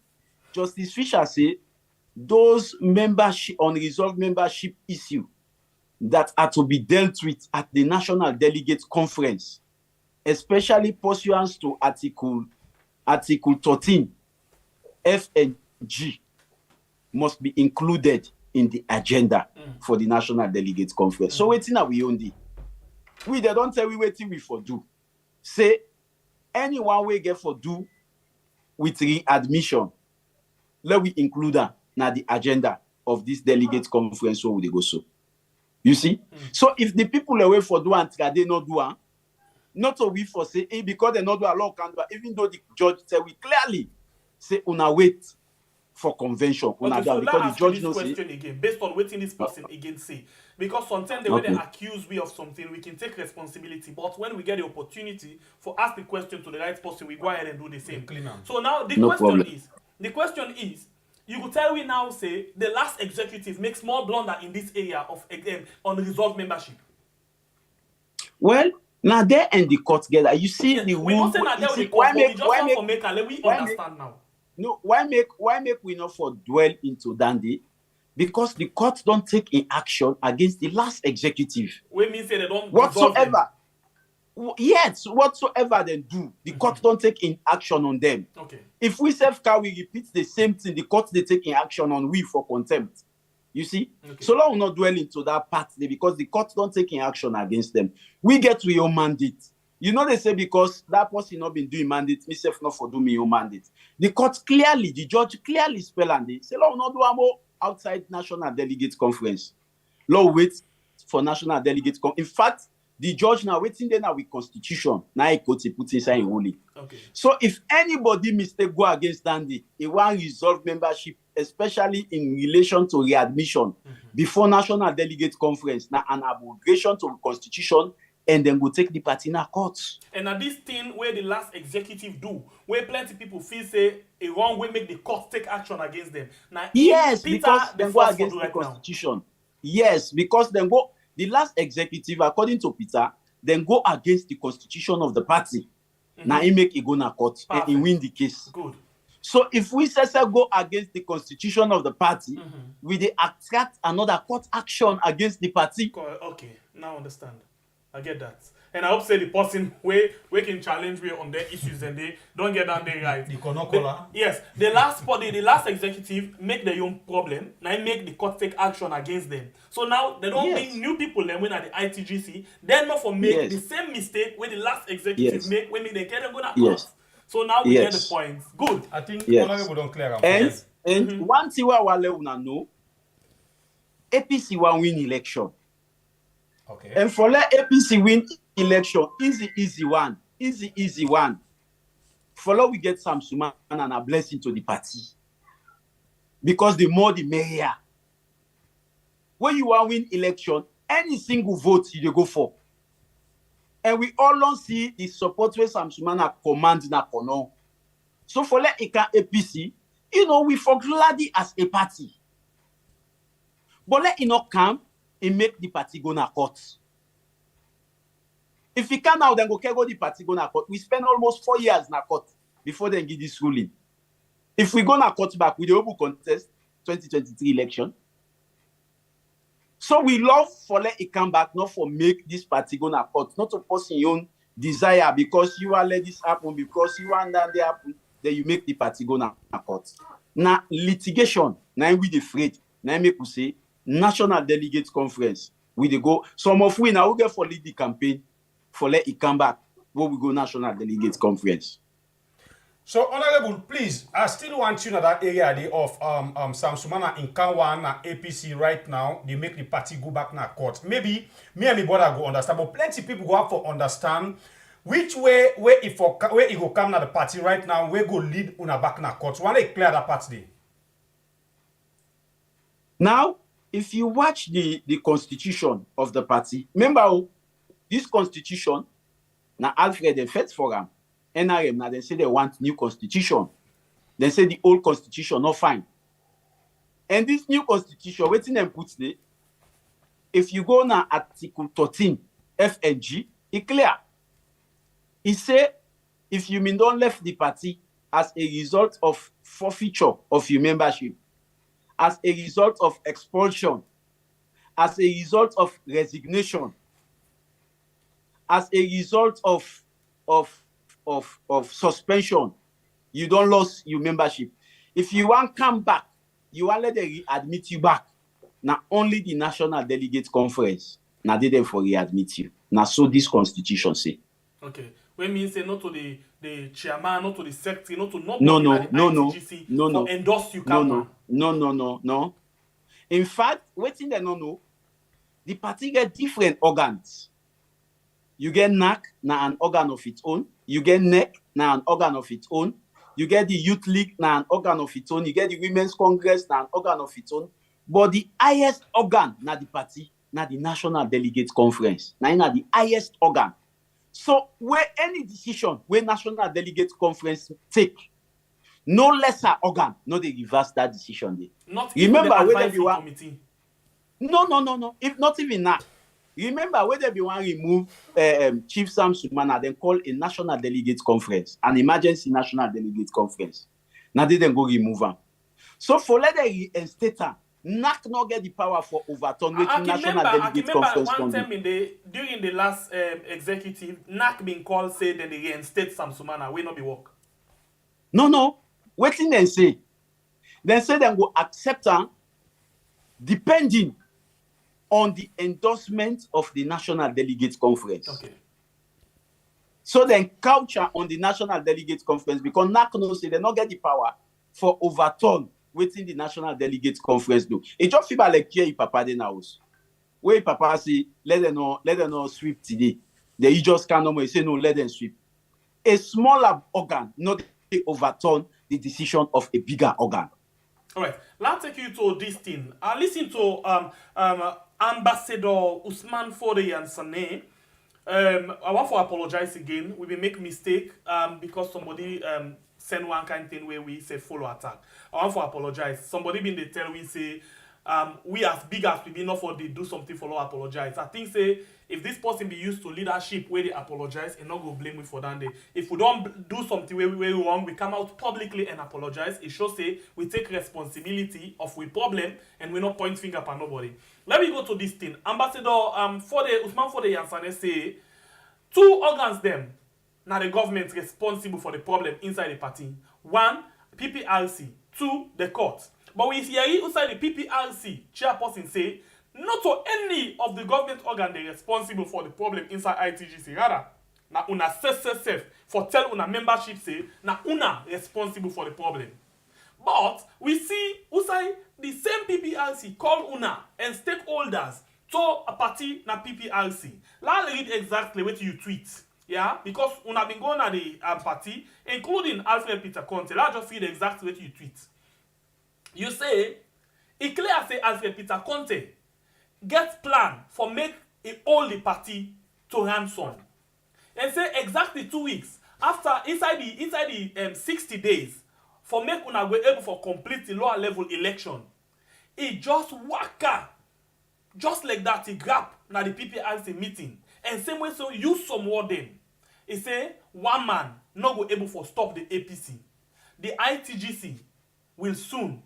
Justice Fisher say those membership unresolved membership issue that are to be dealt with at the National Delegate Conference, especially pursuant to Article 13, F and G, must be included in the agenda for the National Delegate Conference. So waiting that we only. We they don't tell we waiting we for do. Say anyone we get for do with readmission, let we include that now the agenda of this delegate conference where we go so. You see? So if the people away for do and they not do, not so we for say, because they not do a law can do, even though the judge said we clearly say una wait for convention. Okay, so because the let's ask you judge this knows question again, based on what this person again say. Because sometimes the way they accuse we of something, we can take responsibility. But when we get the opportunity for ask the question to the right person, we go ahead and do the same. So now the question is, you could tell we now say the last executive makes more blunder in this area of unresolved membership. Well, now they and the court together. You see the we don't say now there the court, but we just want to make understand now. No, why make we not for dwell into Dandy? Because the court don't take in action against the last executive. We mean say they don't whatsoever. Yes, whatsoever they do, the court don't take in action on them. Okay. If we we repeat the same thing, the court they take in action on we for contempt. You see? Okay. So long we not dwell into that part because the court don't take in action against them. We get to your mandate. You know they say because that person not been doing mandate, myself not for do me your mandate. The judge clearly spell and they say, "Law not do more outside National Delegates Conference." Law wait for National Delegates In fact, the judge now waiting there now with constitution. Now he put inside in holy. Okay. So if anybody mistake go against Dandy, he want resolve membership, especially in relation to readmission before National Delegates Conference. Now an abrogation to the constitution. And then go take the party in a court. And now this thing where the last executive do, where plenty people feel say a wrong way make the court take action against them. Now, yes, because they go against the constitution. Yes, because then go the last executive, according to Peter, then go against the constitution of the party. Now he make it go na court and he win the case. Good. So if we say go against the constitution of the party, we they attract another court action against the party. Okay, now understand. I get that. And I hope say the person we can challenge me on their issues and they don't get down there right. Yes, the last executive make their own problem. Now make the court take action against them. So now they don't bring new people then when at the ITGC. They're not for make the same mistake when the last executive make when they get them go to court. So now we get the point. Good. I think honorable don't clear up. And one thing we want know, APC will win election. Okay. And for let APC win election, easy one. For let we get some suman and a blessing to the party. Because the more the merrier. When you want win election, any single vote you go for. And we all don't see the support where some suman command na kono. So for let APC, we for glady as a party. But let it not come. And make the party go na court. If we can now, then go the party go na court. We spend almost 4 years na court before they give this ruling. If we go na court back, we will contest 2023 election. So we love for let it come back, not for make this party go na court, not to force your own desire because you are let this happen, because you want that they happen, then you make the party go na court. Now litigation, now we afraid. Now make we say National Delegates Conference. We they go. Some of we now get for lead the campaign for let it come back. Where we go National Delegates Conference. So honorable, please, I still want you in that area of Samsumana in Kanwan na APC right now. They make the party go back na court. Maybe me and my brother go understand, but plenty people go have to understand which way where it go come na the party right now. Where go lead una back na court. Want to clear that part there. Now. If you watch the constitution of the party, remember this constitution, now Alfred and Feds for them, NRM, now they say they want new constitution. They say the old constitution not fine. And this new constitution, waiting them put there, if you go now Article 13, F and G, it's clear. It say if you don't left the party as a result of forfeiture of your membership, as a result of expulsion, as a result of resignation, as a result of suspension, you don't lose your membership. If you want to come back, you want let them readmit you back. Now only the National Delegates Conference, now they them for readmit you. Now so this constitution say. Okay. When mean say not to the chairman, not to the secretary, not to ITGC to endorse you. No. In fact, waiting they no. The party get different organs. You get NAC, now an organ of its own. You get NEC, now an organ of its own. You get the Youth League, now an organ of its own. You get the Women's Congress, now an organ of its own. But the highest organ, not the party, not the National Delegate Conference. Now the highest organ. So where any decision where National Delegate Conference take, no lesser organ, no they reverse that decision. Not remember even the where they want committee. No. If not even that. Remember where they want to remove Chief Sam Sumana, then call a National Delegate Conference, an emergency National Delegate Conference. Now they then go remove them. So for let them reinstate her, NAC not get the power for overturn National Delegate Conference. One time during the last executive, NAC been called say that they reinstate Sam Sumana. Will not be work. No. Waiting then say. Then say they go accept her depending on the endorsement of the National Delegate Conference. Okay. So then couch her on the National Delegate Conference because NAC no say they not get the power for overturn waiting the National Delegate Conference do. It just feel like here Papa den house. Where Papa say let them know sweep today. Then you just can't no more say no, let them sweep. A smaller organ not overturn the decision of a bigger organ. All right, let's take you to this thing. I listen to Ambassador Usman Fode and Sane. I want to apologize again. We will make mistake because somebody send one kind of thing where we say follow attack. I want to apologize. Somebody been they tell we say we as big as we be not for they do something follow apologize. I think say if this person be used to leadership where they apologize and not go blame me for that day. If we don't do something where we wrong, we come out publicly and apologize. It should say we take responsibility of we problem and we not point finger at nobody. Let me go to this thing. Ambassador Usman Fode Yansane say 2 organs them. Now the government responsible for the problem inside the party. 1, PPRC. 2, the court. But we hear inside the PPRC chairperson say, not to any of the government organ they responsible for the problem inside ITGC. Rather, na una self for tell una membership say, na una responsible for the problem. But we see inside the same PPRC call una and stakeholders to a party na PPRC. Let's read exactly what you tweet. Yeah, because una been going at the party, including Alfred Peter Conteh. Let's just read exactly what you tweet. You say, it clear say Alfred Peter Conteh get plan for make all the party to ransom. And say exactly 2 weeks after inside the 60 days for make una go able for complete the lower level election. It just waka. Just like that, he grab na the PPRC meeting. And same way so use some word them. He say one man not go able for stop the APC. The ITGC will soon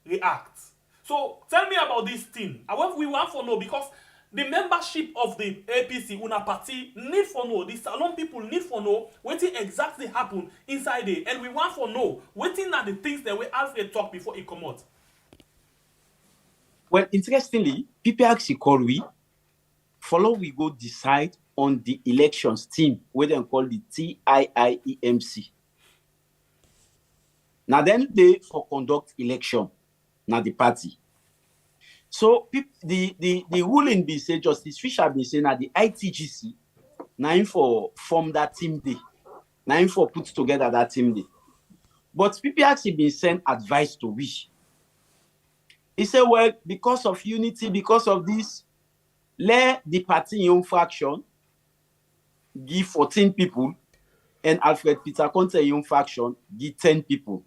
react. So tell me about this thing. We want to know because the membership of the APC una party need for know. The salon people need for know what exactly happen inside there, and we want to know what are the things that we Alfred talk before he come out. Well, interestingly, PPRC call we follow we go decide on the elections team, where they call the TIIEMC. Now then they for conduct election. Now the party. So the ruling be say Justice Fisher be saying that the ITGC now for form that team day. Now for put together that team day. But PPRC been sent advice to which. He said, well, because of unity, because of this, let the party in fraction give 14 people and Alfred Peter Conteh in faction give 10 people.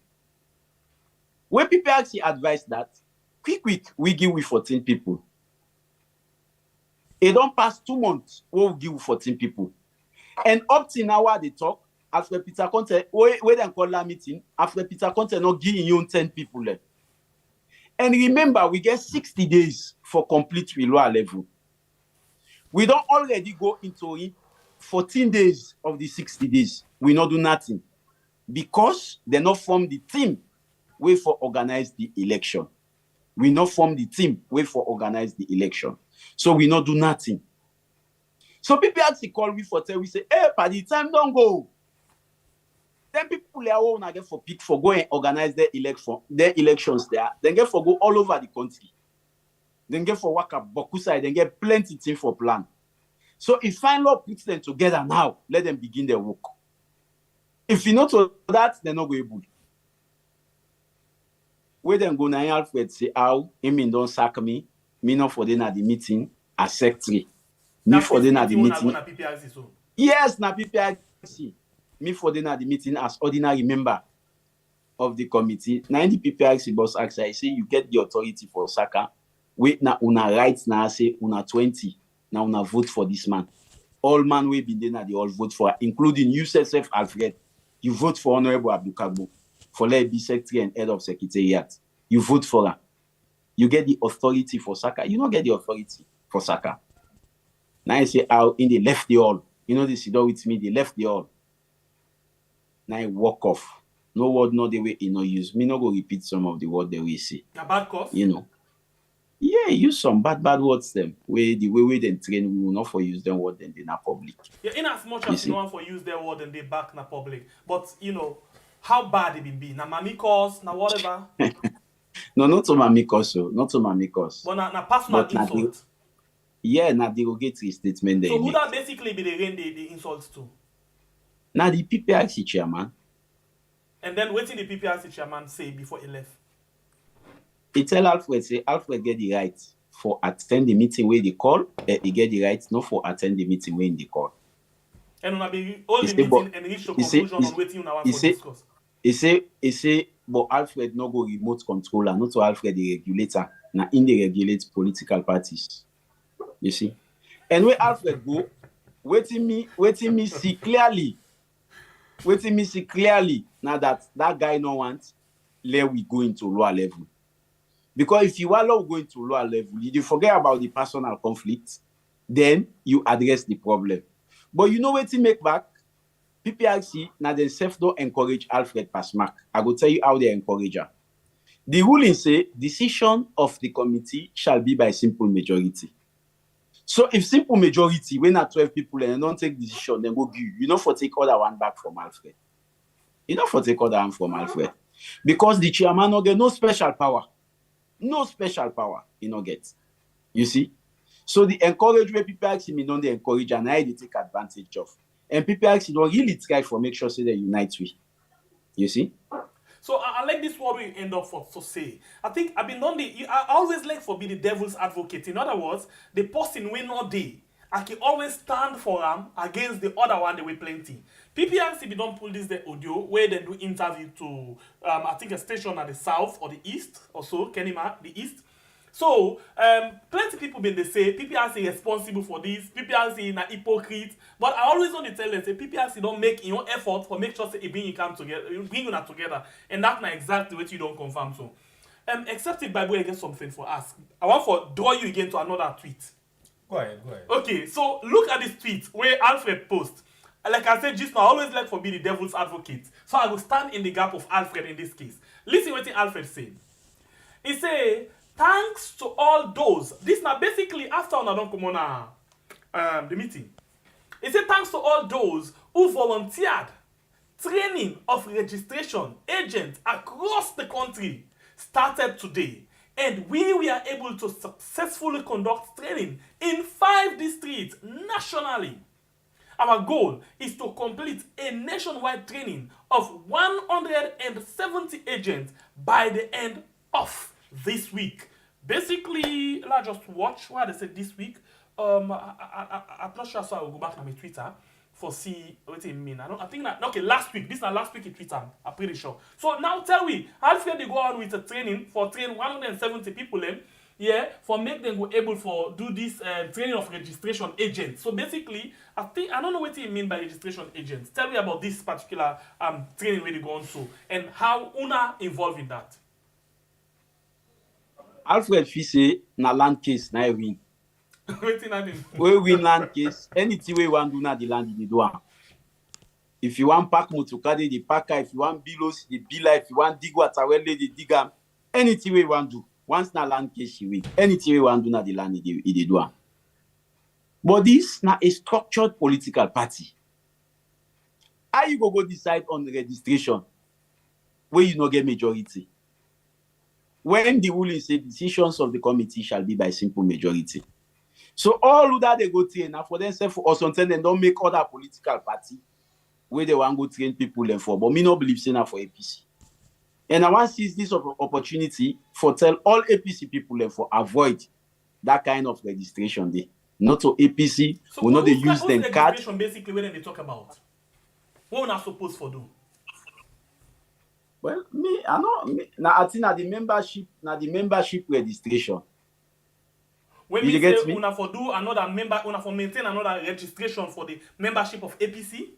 When PPRC advised that, quick, we give with 14 people. It don't pass 2 months, we'll give 14 people. And up to now, they talk, Alfred Peter Conteh, where they call that meeting, Alfred Peter Conteh not giving you 10 people left. And remember, we get 60 days for complete lower level. We don't already go into it 14 days of the 60 days. We not do nothing. Because they not form the team way for organize the election. We not form the team way for organize the election. So we not do nothing. So people actually call we for tell we say, hey, by the time don't go. Then people are all get for pick for go and organize their elections there. Then get for go all over the country. Then get for work at Bokusai, then get plenty thing for plan. So if fine law puts them together now, let them begin their work. If you not to that, they're not going to. Where then go now, Alfred say, how, him don't sack me not for them at the meeting as secretary. Me for them at the meeting. Yes, na PPRC. Me for them at the meeting as ordinary member of the committee. Now the PPRC boss asks, I say, you get the authority for Saka. Wait, na una rights now say una 20. Now una vote for this man. All man we been there, they all vote for, including you yourself, Alfred. You vote for Honorable Abdul Kargbo for let be secretary and head of secretariat. You vote for her. You get the authority for Saka. You don't get the authority for Saka. Now I say how in the left the all. You know this, you do with me, they left the all. Now I walk off. No word, no the way you know use. Me no go repeat some of the word they will say. A bad course? You know. Yeah, use some bad words them. Where the way they train, we will not for use them word then they not public. Yeah, in as much as no one for use their word and they back na public. But you know, how bad it be? Na mami cause, na whatever. No, not to mami cause, so not to mami cause. But na personal insult. Yeah, na derogatory statement there. So who that basically be the rain the insults to? Now the PPRC chairman. And then what did the PPRC chairman say before he left? He tell Alfred, say Alfred get the right for attend the meeting where they call. He get the right not for attend the meeting where they call. And when be all the meeting and reach a conclusion on waiting you now want to discuss. He say, but Alfred no go remote controller, not to Alfred the regulator. Now in the regulate political parties. You see? And where Alfred go, waiting me see clearly. Waiting me see clearly now that guy no wants, let we go into lower level. Because if you allow going to lower level, you forget about the personal conflict, then you address the problem. But you know what to make back? PPRC now themselves don't encourage Alfred pass mark. I will tell you how they encourage her. The ruling say decision of the committee shall be by simple majority. So if simple majority, when at 12 people and don't take decision, then go give you know for take other one back from Alfred. You know for take other one from Alfred. Because the chairman no get no special power. No special power, you know, get. You see? So the encouragement people actually me don't they encourage and I they take advantage of. And people actually don't really try for make sure say they unite with. You see? So I like this what we end up for to say. I think I've been on I always like for be the devil's advocate. In other words, the person win all day. I can always stand for them against the other one they were plenty. PPRC we don't pull this the audio where they do interview to I think a station at the south or the east or so, Kenima, the east. So plenty people been they say PPRC responsible for this, PPRC na hypocrite. But I always want to tell them say PPRC don't make your effort for make sure say it bring you come together, bring you not together, and that's not exactly what you don't confirm so. Except if Bible get something for us. I want for draw you again to another tweet. Go ahead. Okay, so look at this tweet where Alfred posts. Like I said just now, I always like for be the devil's advocate. So I will stand in the gap of Alfred in this case. Listen what Alfred said. He say, thanks to all those. This now basically after I don't come on the meeting. He said thanks to all those who volunteered training of registration agents across the country started today. And we were able to successfully conduct training in 5 districts nationally. Our goal is to complete a nationwide training of 170 agents by the end of this week. Basically, let's just watch what they said this week. I'm not sure, so I will go back to my Twitter for see what it mean. I think that okay, last week. This is the last week in Twitter. I'm pretty sure. So now tell me, Alfred they go on with a training for train 170 people them, yeah, for make them go able for do this training of registration agents. So basically, I don't know what you mean by registration agents. Tell me about this particular training where they go on so and how Una involved in that. Alfred say na land case na win. We win land case. Anything we want do na the land they do. If you want pack motorcade, the packer. If you want bilos, the biller. If you want dig water, well, they dig am. Anything we want do. Once na land case, you win. Anything we want do na the land they do. But this na a structured political party. How you go decide on the registration where you no get majority? When the ruling say decisions of the committee shall be by simple majority. So all that they go train now for themselves or something they don't make other political party where they want to train people them for, but me no believe saying for APC. And I want to seize this opportunity for tell all APC people them for avoid that kind of registration day. Not to APC, so will not they use them card. Registration basically when they talk about what we not supposed to do. Well, I know. Now I think the membership registration. When we say una for do another member, una for maintain another registration for the membership of APC.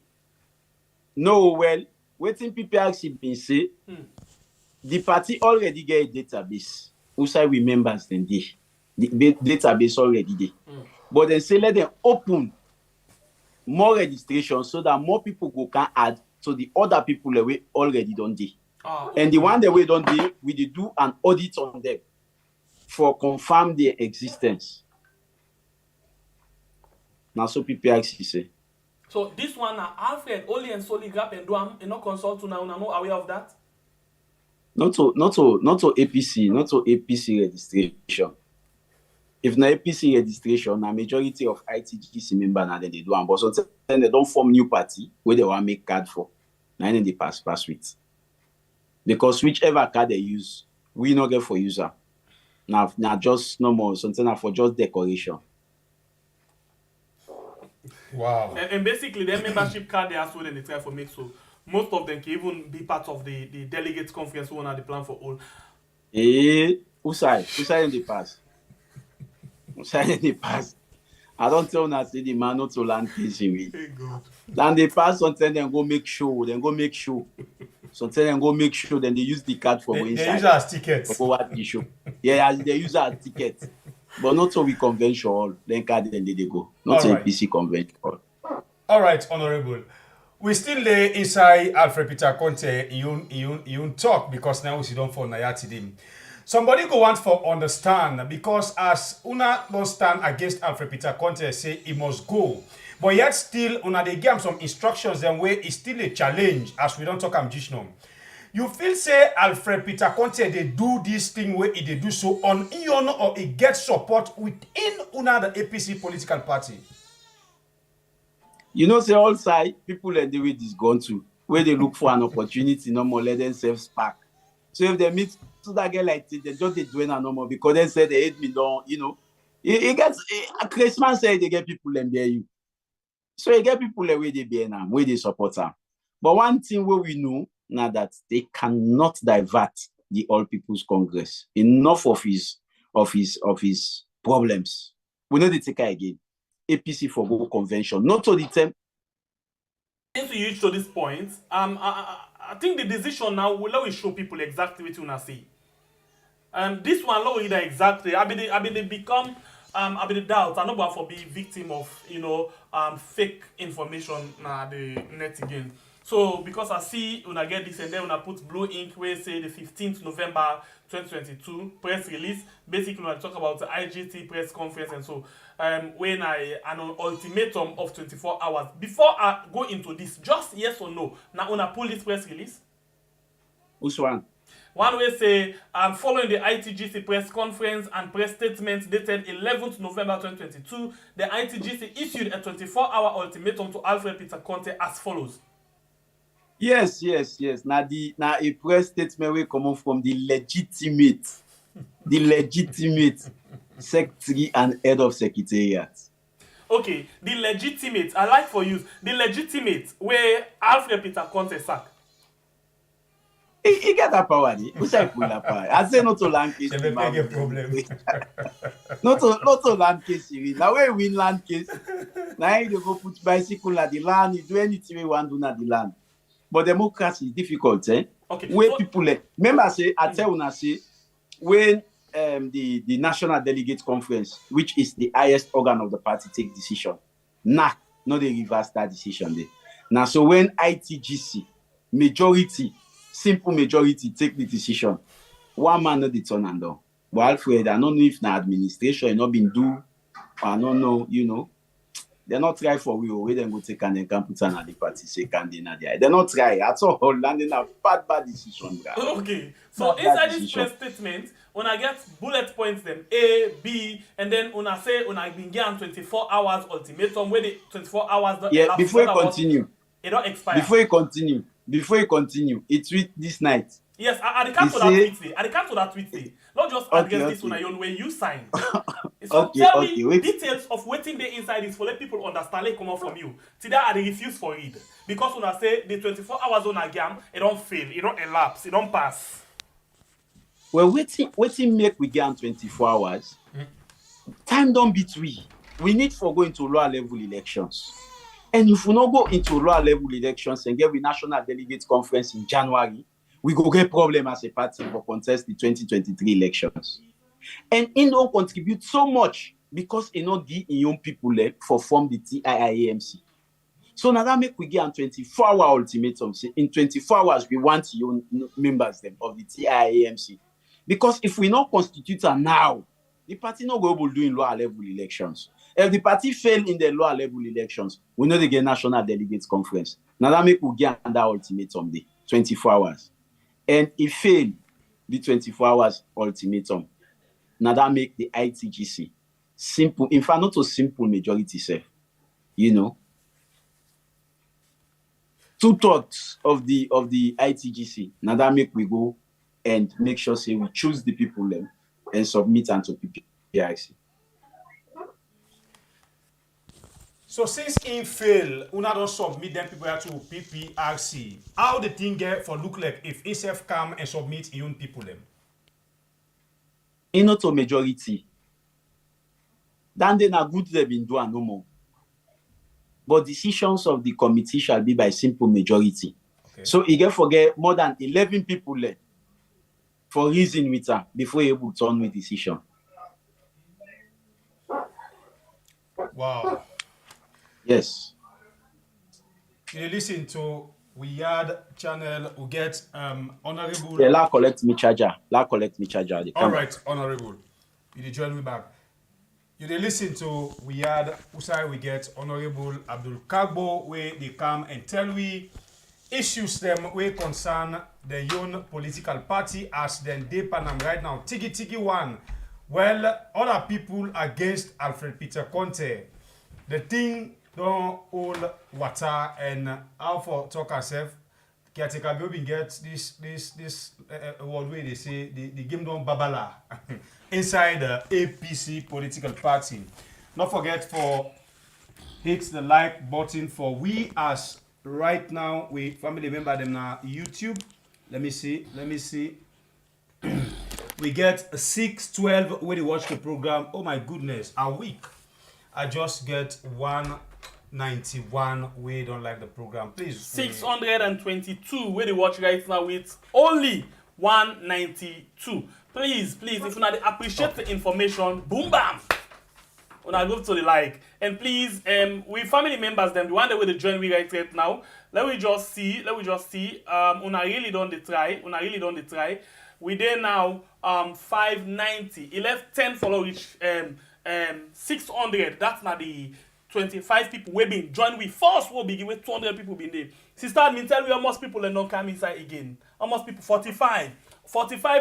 No, well, waiting PPRC been say the party already get a database. Who say we members then the database already there. But then say let them open more registration so that more people can add to the other people that we already done there. And the one that we don't do, we do an audit on them for confirm their existence. Now so PPRC say. So this one now Alfred only and solely grab and do and not consult to now no aware of that. Not to APC registration. If na APC registration, a majority of ITGC member now they do one, but sometimes they don't form new party where they want to make card for. Now then they pass with. Because whichever card they use, we not get for user. Now just no more, something for just decoration. Wow. And basically their membership card they also then they try for make so most of them can even be part of the delegates conference who are the plan for all. Who side in the past? I don't tell una say the man not to land case with. Then they pass sometimes then go make show. Sometimes then go make sure then they use the card for they inside. use it as tickets. For what the show. Yeah, they use it as ticket. But not so we convention. Then card then they go. Not so APC convention. All right, Honorable. We still lay inside Alfred Peter Conteh. You talk because now we don't for Nayatidim. Somebody go want for understand because as una don't stand against Alfred Peter Conteh say he must go. But yet still una they give him some instructions then where it's still a challenge as we don't talk am jishnom. You feel say Alfred Peter Conteh they do this thing where they do so on Ion or it gets support within una the APC political party. You know, say all side people and the way this gone to where they look for an opportunity no more let themselves spark. So if they meet to that girl like this, they just do it no more because they say they 8 million, you know. It gets a Christmas say they get people and bear you. So you get people the way they bear now, where they support them. But one thing where we know now that they cannot divert the All People's Congress. Enough of his problems. We know they take her again. APC for go convention. Not to the time. Since we reach to this point, I think the decision now will always show people exactly what you wanna see. This one low either exactly. I mean they become the doubt. I know about for be victim of fake information the net again. So because I see when I get this and then when I put blue ink where say the 15th November 2022 press release, basically when I talk about the IGT press conference and so when an ultimatum of 24 hours. Before I go into this, just yes or no. Now when I pull this press release. Which one? One way say, following the ITGC press conference and press statement dated 11th November 2022, the ITGC issued a 24-hour ultimatum to Alfred Peter Conteh as follows. Yes. Now a press statement will come from the legitimate secretary and head of secretariat. Okay, the legitimate, I like for you, the legitimate where Alfred Peter Conteh sacked. He get that power. Who say pull that power? I say not to land case. Not to land case. Now when we win land case, now you go put bicycle at the land. You do anything you want to do at the land. But democracy is difficult, eh? Okay. Where people remember say I tell una say when the National Delegate Conference, which is the highest organ of the party, take decision. Not they reverse that decision there. Now so when ITGC simple majority take the decision. One man not the turn and down. But Alfred, I don't know if na administration not been do. I don't know, They're not try for we where they go take and then can put on the party say can they They're not try at all. Landing a bad decision. Okay. So inside this press statement, when I get bullet points them A, B, and then when I say when I been given 24 hours ultimatum, where the 24 hours before you continue. It don't expire. Before you continue, it tweet this night. Yes, I can't to that tweet say. I can't to that tweet say. Not just address this one when you sign. So tell me details of waiting there inside this for let people understand it come out from you. Today I refuse for it. Because when I say the 24 hours on a game, it don't fail, it don't elapse, it don't pass. Well, waiting make we get on 24 hours. Time don't beat we need for go into lower level elections. And if we not go into lower level elections and get the National Delegates Conference in January, we go get problem as a party for contest the 2023 elections. And it don't contribute so much because it not give young people for form the TIIAMC. So now that make we get on 24-hour ultimatum. Say in 24 hours, we want young members them of the TIIAMC. Because if we not constitute her now, the party not go able to do in lower level elections. If the party fail in the lower level elections, we know they get National Delegates Conference. Now that make we get under ultimatum day, 24 hours. And if fail the 24 hours ultimatum, now that make the ITGC simple, in fact, not so simple majority self. You know. 2/3 of the ITGC. Now that make we go and make sure say we choose the people then and submit them to PPRC. So since in fail, una don't submit them people to PPRC. How the thing get for look like if ISF come and submit your own people them? In not a majority. Then they are good they been doing no more. But decisions of the committee shall be by simple majority. Okay. So you get forget more than 11 people left for reason with her before you able to turn with decision. Wow. Yes. You listen to we had channel who get honorable. Yeah, la collect me charger. All right, honorable. You join me back. You listen to we had Usai we get honorable Abdul Kargbo where they come and tell we issues them where concern the young political party as then they panam right now. Tigi one. Well, other people against Alfred Peter Conteh. The thing don't hold water and how for talk ourselves. Caretaker Bill get this word where they say the game don't babala inside the APC political party. Not forget for hit the like button for we as right now we family member them now YouTube. Let me see. We get 612 when you watch the program. Oh my goodness, a week. I just get 191 we don't like the program. Please. 622 where they watch right now with only 192. Please, if you not appreciate the information, boom bam. When I go to the like. And please, we family members them, the one that will join me right now. Let we just see. Una really done the try. We there now 590. He left 10 follow each 600. That's not the 25 people we been joined with. First will begin with 200 people been there. Sister, me tell you almost people that don't come inside again. Almost people 45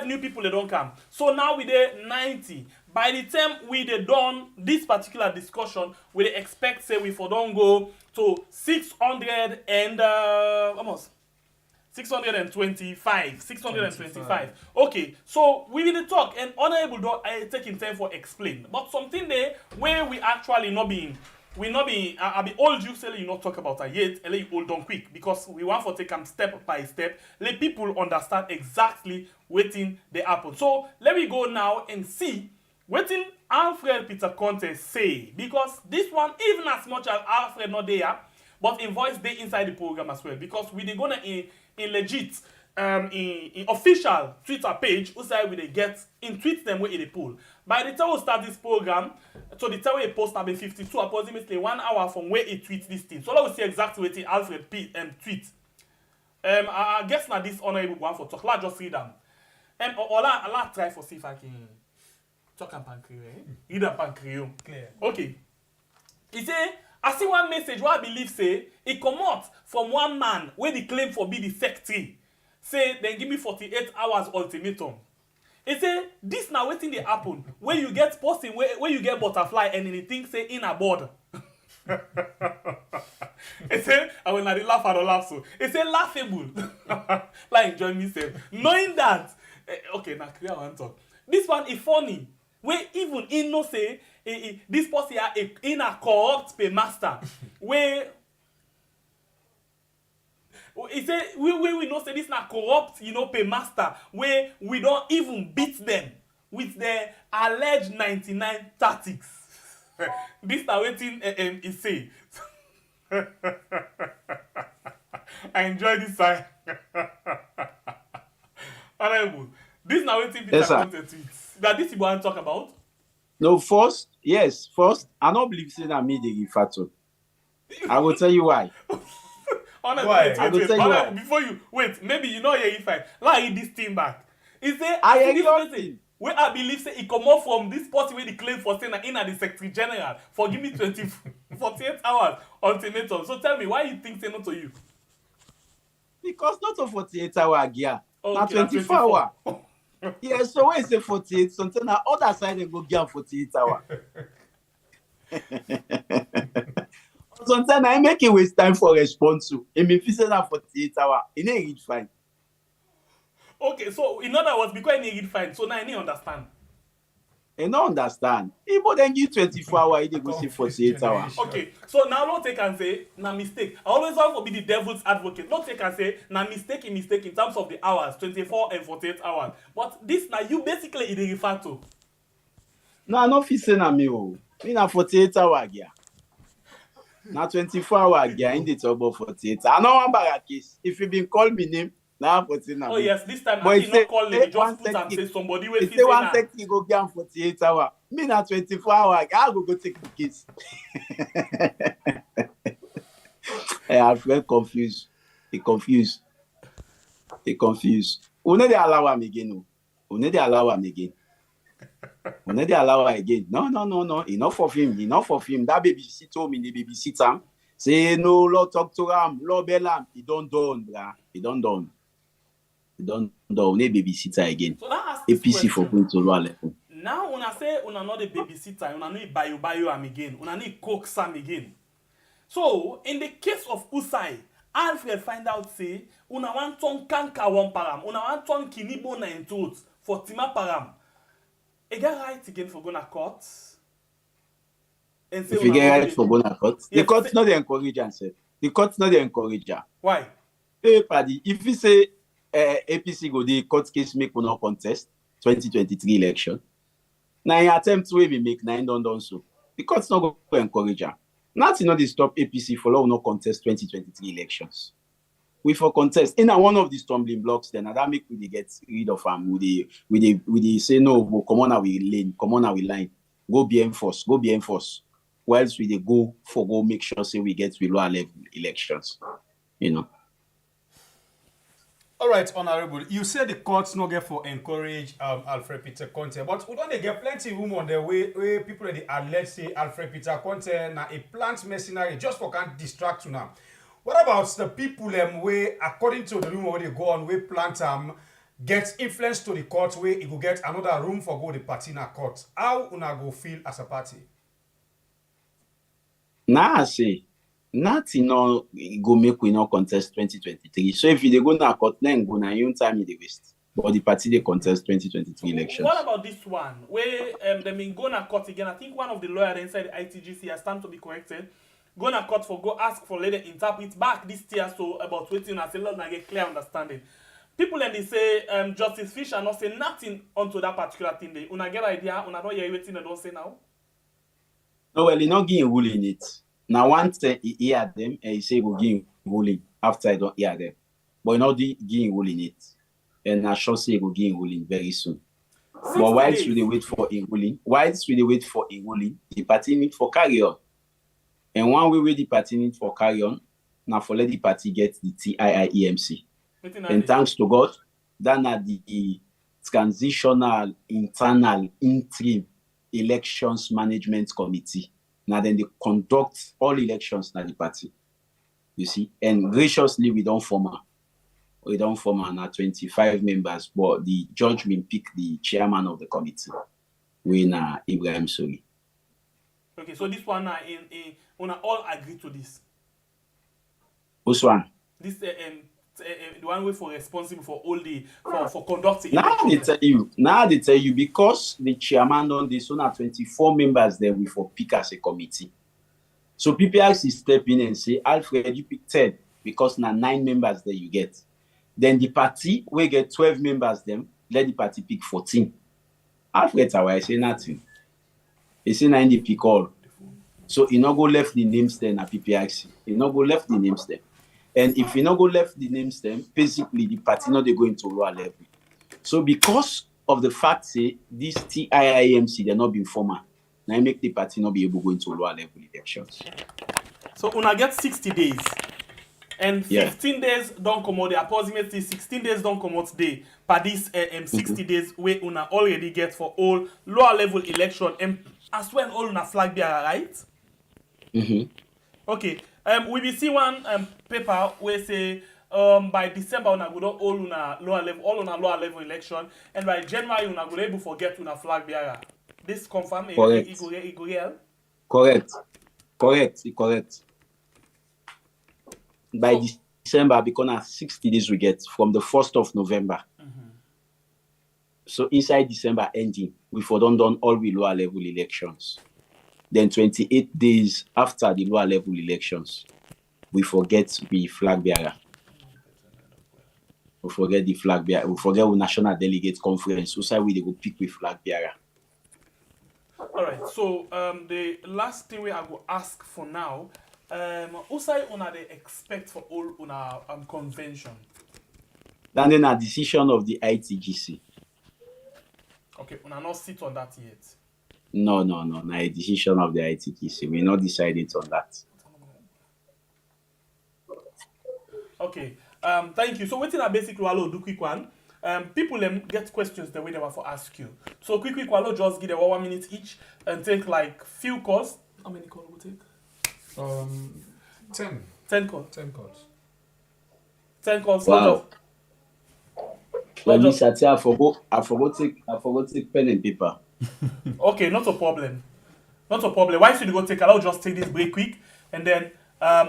new people that don't come. So now we there 90. By the time we they done this particular discussion, we they expect say we for don't go to 600 and almost 625. Okay, so we will talk and honorable don't taking time for explain. But something there where we actually not being I'll be old you say you not talk about it yet, and let you hold on quick because we want to take them step by step. Let people understand exactly what they happen. So let me go now and see what Alfred Peter Conteh say because this one, even as much as Alfred not there, but in voice they inside the program as well because we they gonna in legit in official Twitter page who say we they get in tweet them where they pull. By the time we start this program, so the time we post now be 52 approximately 1 hour from where he tweets this thing. So let us see exactly what Alfred tweet. I guess now this honorable one for talk. Let's just read them. I'll try for see if I can talk and pancreas. Read and pancreas. Clear. Okay. He say, I see one message where I believe say it come out from one man where they claim for be the secretary. Say then give me 48 hours ultimatum. He say this now waiting they happen where you get posting where you get butterfly and anything say in a board. It say, I will not laugh at all laugh so. It say laughable. Like enjoy myself. Knowing that, okay, now clear one talk. This one is funny. Where even in no say, this person in a corrupt paymaster. Where he say we know say this na corrupt, paymaster. Where we don't even beat them with the alleged 99 tactics. This na waiting he say. I enjoy this side. Honorable, this now waiting Peter Conteh tweets. That this you want to talk about? No, first, I don't believe saying that me they refer to. I will tell you why. Honestly, Why? wait. Before you wait, maybe you know you fine. Like this thing back. He say I this person where I believe say he come out from this party where the claim for saying in at the Secretary General for give me 48 hours ultimatum. So tell me why you think say no to you? Because not a 48 hour gear. Okay, Not 24 hour. Yeah, so when you say 48, something na other side they go gear 48 hour. Sometimes I make it waste time for response to. If you say that 48 hour, it ain't read fine. Okay, so in other words, because I need read fine, so now I need understand. I don't understand. If then give 24 hours, they go say 48 hours. Okay, so now don't take and say, na mistake. I always want to be the devil's advocate. Don't take and say, na mistake in terms of the hours, 24 and 48 hours. But this now you basically it refer to. No, I don't feel say na me. Me na 48 hour gear. Na 24 hour gear in the trouble 48. I know one bag case. If you been call me name, now 48 hours. Oh yes, this time I did not call them. Just put and say somebody will say one second go get 48 hours. Me na 24 hours. I go take the case. Hey, Alfred confused. He confused. We need to allow him again. We need to allow him again. No. Enough of him. That babysitter told me the babysitter. Say no, Lord talk to him, Lord Bellam. He don't done, brah. He don't done. We need babysitter again. So that asks APC for going to lower level. Now when I say una not the babysitter, una need bio am again, una need coax am again. So in the case of Usai, Alfred find out say una want ton kanka one param, una want ton kinibo na in truth for tima param. E get right again for going to court. And say if you get right for going to court, the court's not the encourager, sir. The court's not the encourager. Why? Hey, Paddy, if you say APC go the court case make no contest 2023 election, now in attempt to we make 9 done so. The court's not going to encourage her. Nothing not stop APC for no contest 2023 elections. We for contest in one of the stumbling blocks, then that make we get rid of them. We say no, we'll come on our line, go be enforced. Whilst we go make sure say we get lower level elections. All right, Honorable. You said the courts not get for encourage Alfred Peter Conteh, but we don't get plenty room on the way people that alleged say Alfred Peter Conteh now a plant mercenary just for can't distract you now. What about the people where, according to the room where they go on, where plant gets influence to the court, where it will get another room for go the party in a court? How una go feel as a party? Nah, I say nothing no go make we no contest 2023. So if you go na court, then go na your time in the waste. But the party they contest 2023 elections. What about this one where they mean go na court again? I think one of the lawyers inside the ITGC has stand to be corrected. Go na court for go ask for later interpret back this tier so about waiting and say let na get clear understanding. People and they say Justice Fisher not say nothing onto that particular thing. They una get idea, una don't hear waiting and don't say now. No, well, he not getting ruling it. Now once he hear them and he say go give ruling after I don't hear them. But he not getting ruling it. And I sure say he go give ruling very soon. But whilst we wait for a ruling, the party need for carry on. And one way the party need for carry on, now for let the party get the TIIEMC. And thanks to God, that na the transitional internal interim elections management committee. Now then they conduct all elections na the party. You see, and graciously we don't form now 25 members, but the judge will pick the chairman of the committee, when Ibrahim Sori. Okay, so this one una all agree to this. Which one? This the one way for responsible for all the for conducting. Now they tell you because the chairman on this one are 24 members there we for pick as a committee. So PPIC step in and say, Alfred, you pick 10 because now 9 members there you get. Then the party will get 12 members them, let the party pick 14. Alfred I say nothing. He say 90 pick all. So he not go left the names then at PPIC. He not go left the names then. And if you not go left the names then, basically the party not they go into lower level. So because of the fact say this TIIMC they're not being formal, now make the party not be able to go into lower level elections. So una get 60 days. And 15 days don't come out, approximately 16 days don't come out today. But this 60 days we una already get for all lower level election and as well all una flag bearer, right? Okay. We will see one paper where say by December una go all una lower level election, and by January una go able to get una flag bearer. This confirm correct. Correct. By December, because 60 days we get from the 1st of November. So inside December ending, we for done all we lower level elections. Then 28 days after the lower level elections, we forget the flag bearer. We forget the flag bearer. We forget the National Delegate Conference. So we go pick with flag bearer. All right. So the last thing we are going to ask for now, Usai una they expect for all una convention. Then a decision of the ITGC. Okay, una not sit on that yet. No, a decision of the ITGC. We not decided on that. Okay. Thank you. So waiting a basically I'll do quick one. People get questions the way they want to ask you. So quick I'll just give them 1 minute each and take like few calls. How many calls will take? 10. 10 calls. 10 calls. 10 calls. Wow. Let me say I forgot take pen and paper. Okay, not a problem. Why should you go take? I'll just take this break quick, and then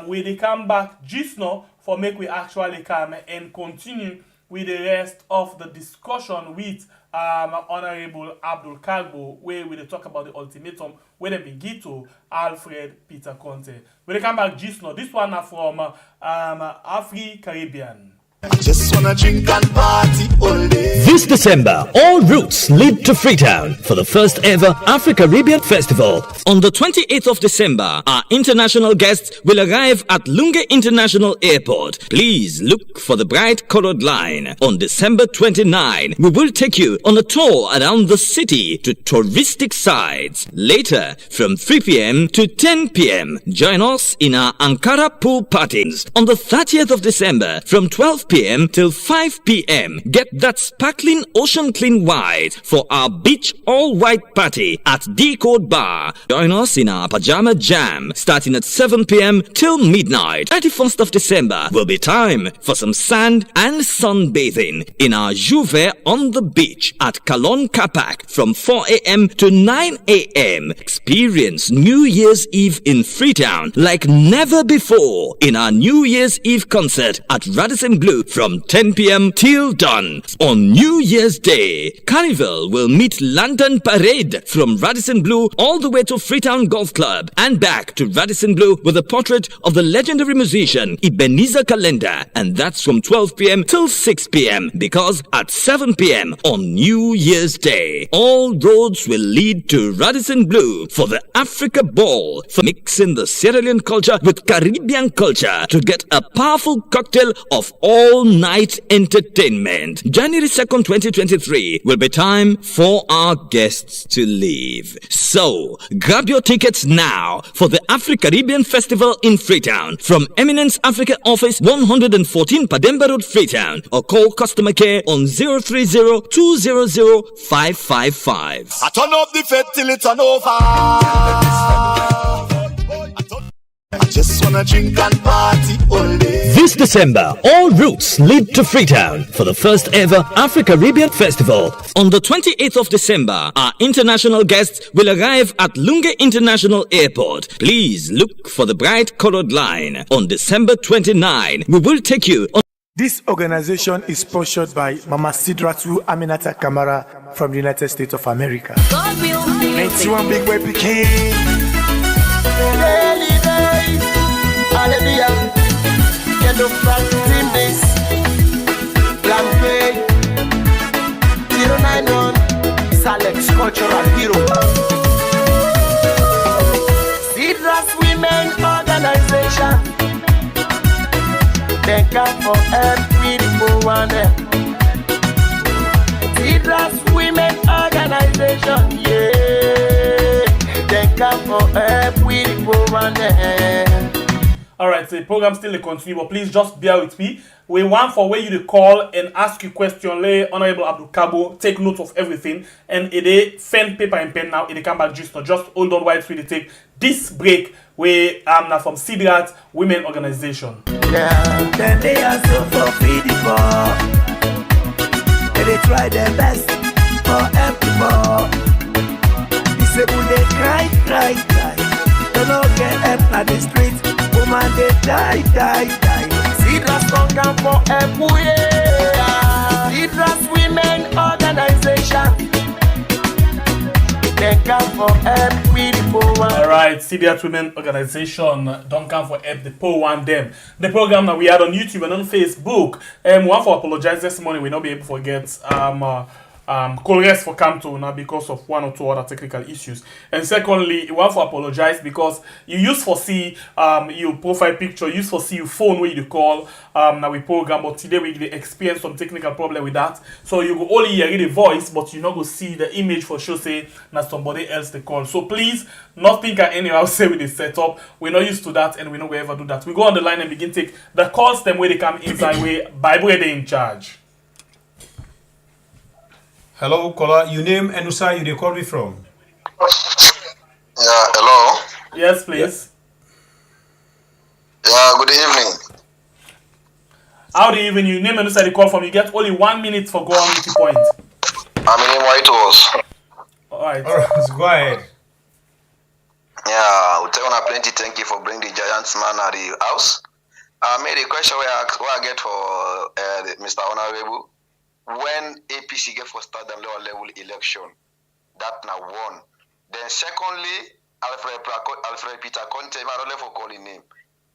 when they come back just now for make we actually come and continue with the rest of the discussion with Honorable Abdul Kargbo, where we talk about the ultimatum, where they begin to Alfred Peter Conteh. When they come back just now, this one are from Africa Caribbean. Just wanna drink and party all day. This December, all routes lead to Freetown for the first ever Afro-Caribbean Festival. On the 28th of December, our international guests will arrive at Lunga International Airport. Please look for the bright colored line. On December 29, we will take you on a tour around the city to touristic sites. Later, from 3 p.m. to 10 p.m., join us in our Ankara pool parties. On the 30th of December, from 12 p.m. till 5 p.m. Get that sparkling ocean clean white for our beach all-white party at Decode Bar. Join us in our pajama jam starting at 7 p.m. till midnight. 31st of December will be time for some sand and sunbathing in our Juve on the beach at Kalon Kapak from 4 a.m. to 9 a.m. Experience New Year's Eve in Freetown like never before in our New Year's Eve concert at Radisson Blu from 10 p.m. till dawn. On New Year's Day, Carnival will meet Lantern Parade from Radisson Blu all the way to Freetown Golf Club and back to Radisson Blu with a portrait of the legendary musician Ebenezer Calendar, and that's from 12 p.m. till 6 p.m. because at 7 p.m. on New Year's Day, all roads will lead to Radisson Blu for the Africa Ball, for mixing the Sierra Leone culture with Caribbean culture to get a powerful cocktail of all-night entertainment. January 2nd, 2023 will be time for our guests to leave. So, grab your tickets now for the Afro-Caribbean Festival in Freetown from Eminence Africa Office 114 Pademba Road, Freetown, or call customer care on 030-200-555. I turn up the fed till it's an over. just wanna drink and party all day. This December, all routes lead to Freetown for the first ever Afro-Caribbean Festival. On the 28th of December, our international guests will arrive at Lunga International Airport. Please look for the bright colored line. On December 29, we will take you on. This organization is sponsored by Mama Sidratu Aminata Kamara from the United States of America. 91 big boy Peking. Hallelujah. Get up from team this. Plan K 091 Salex Cultural Hero. Sidras Women Organization. Thank God for every one. Sidras Women Organization. Yeah. Thank God for every one. Alright, so the program still continue, but please just bear with me. We want for where you to call and ask you question. Lay Honorable Abdul Kargbo, take note of everything. And it pen paper and pen now, it come back just hold on while we take this break. We now from Sidras Women Organization. Yeah, then they are so for people. And they try their best for everyone. Disabled, they cry. They don't get help at the street. Woman, they die. Sidras don't come for everywhere. Sidras Women Organization. They come for everyone. Alright, Sidras Women Organization don't come for help the poor one them. The program that we had on YouTube and on Facebook. We want to apologize this morning. We not be able to get Colores for come to now because of one or two other technical issues. And secondly, you want to apologize because you used for see your profile picture, you used for see your phone where you call now we program, but today we experience some technical problem with that. So you go only hear the voice, but you not go see the image for sure say now somebody else they call. So please, nothing can anyhow say with the setup. We're not used to that and we not going ever do that. We go on the line and begin take the calls them where they come inside way Bible where they in charge. Hello, caller. You name and where you call me from? Yeah, hello. Yes, please. Yeah, good evening. How do you even you name and where you call from? You get only 1 minute for go on with the point. I'm in White Horse. Alright, go ahead. Yeah, we'll tell you plenty. Thank you for bringing the Giants man at the house. I made a question where I get for Mr. Honorable. When APC get for start them level election, that now one. Then secondly, Alfred Peter Conteh, I don't know for calling name.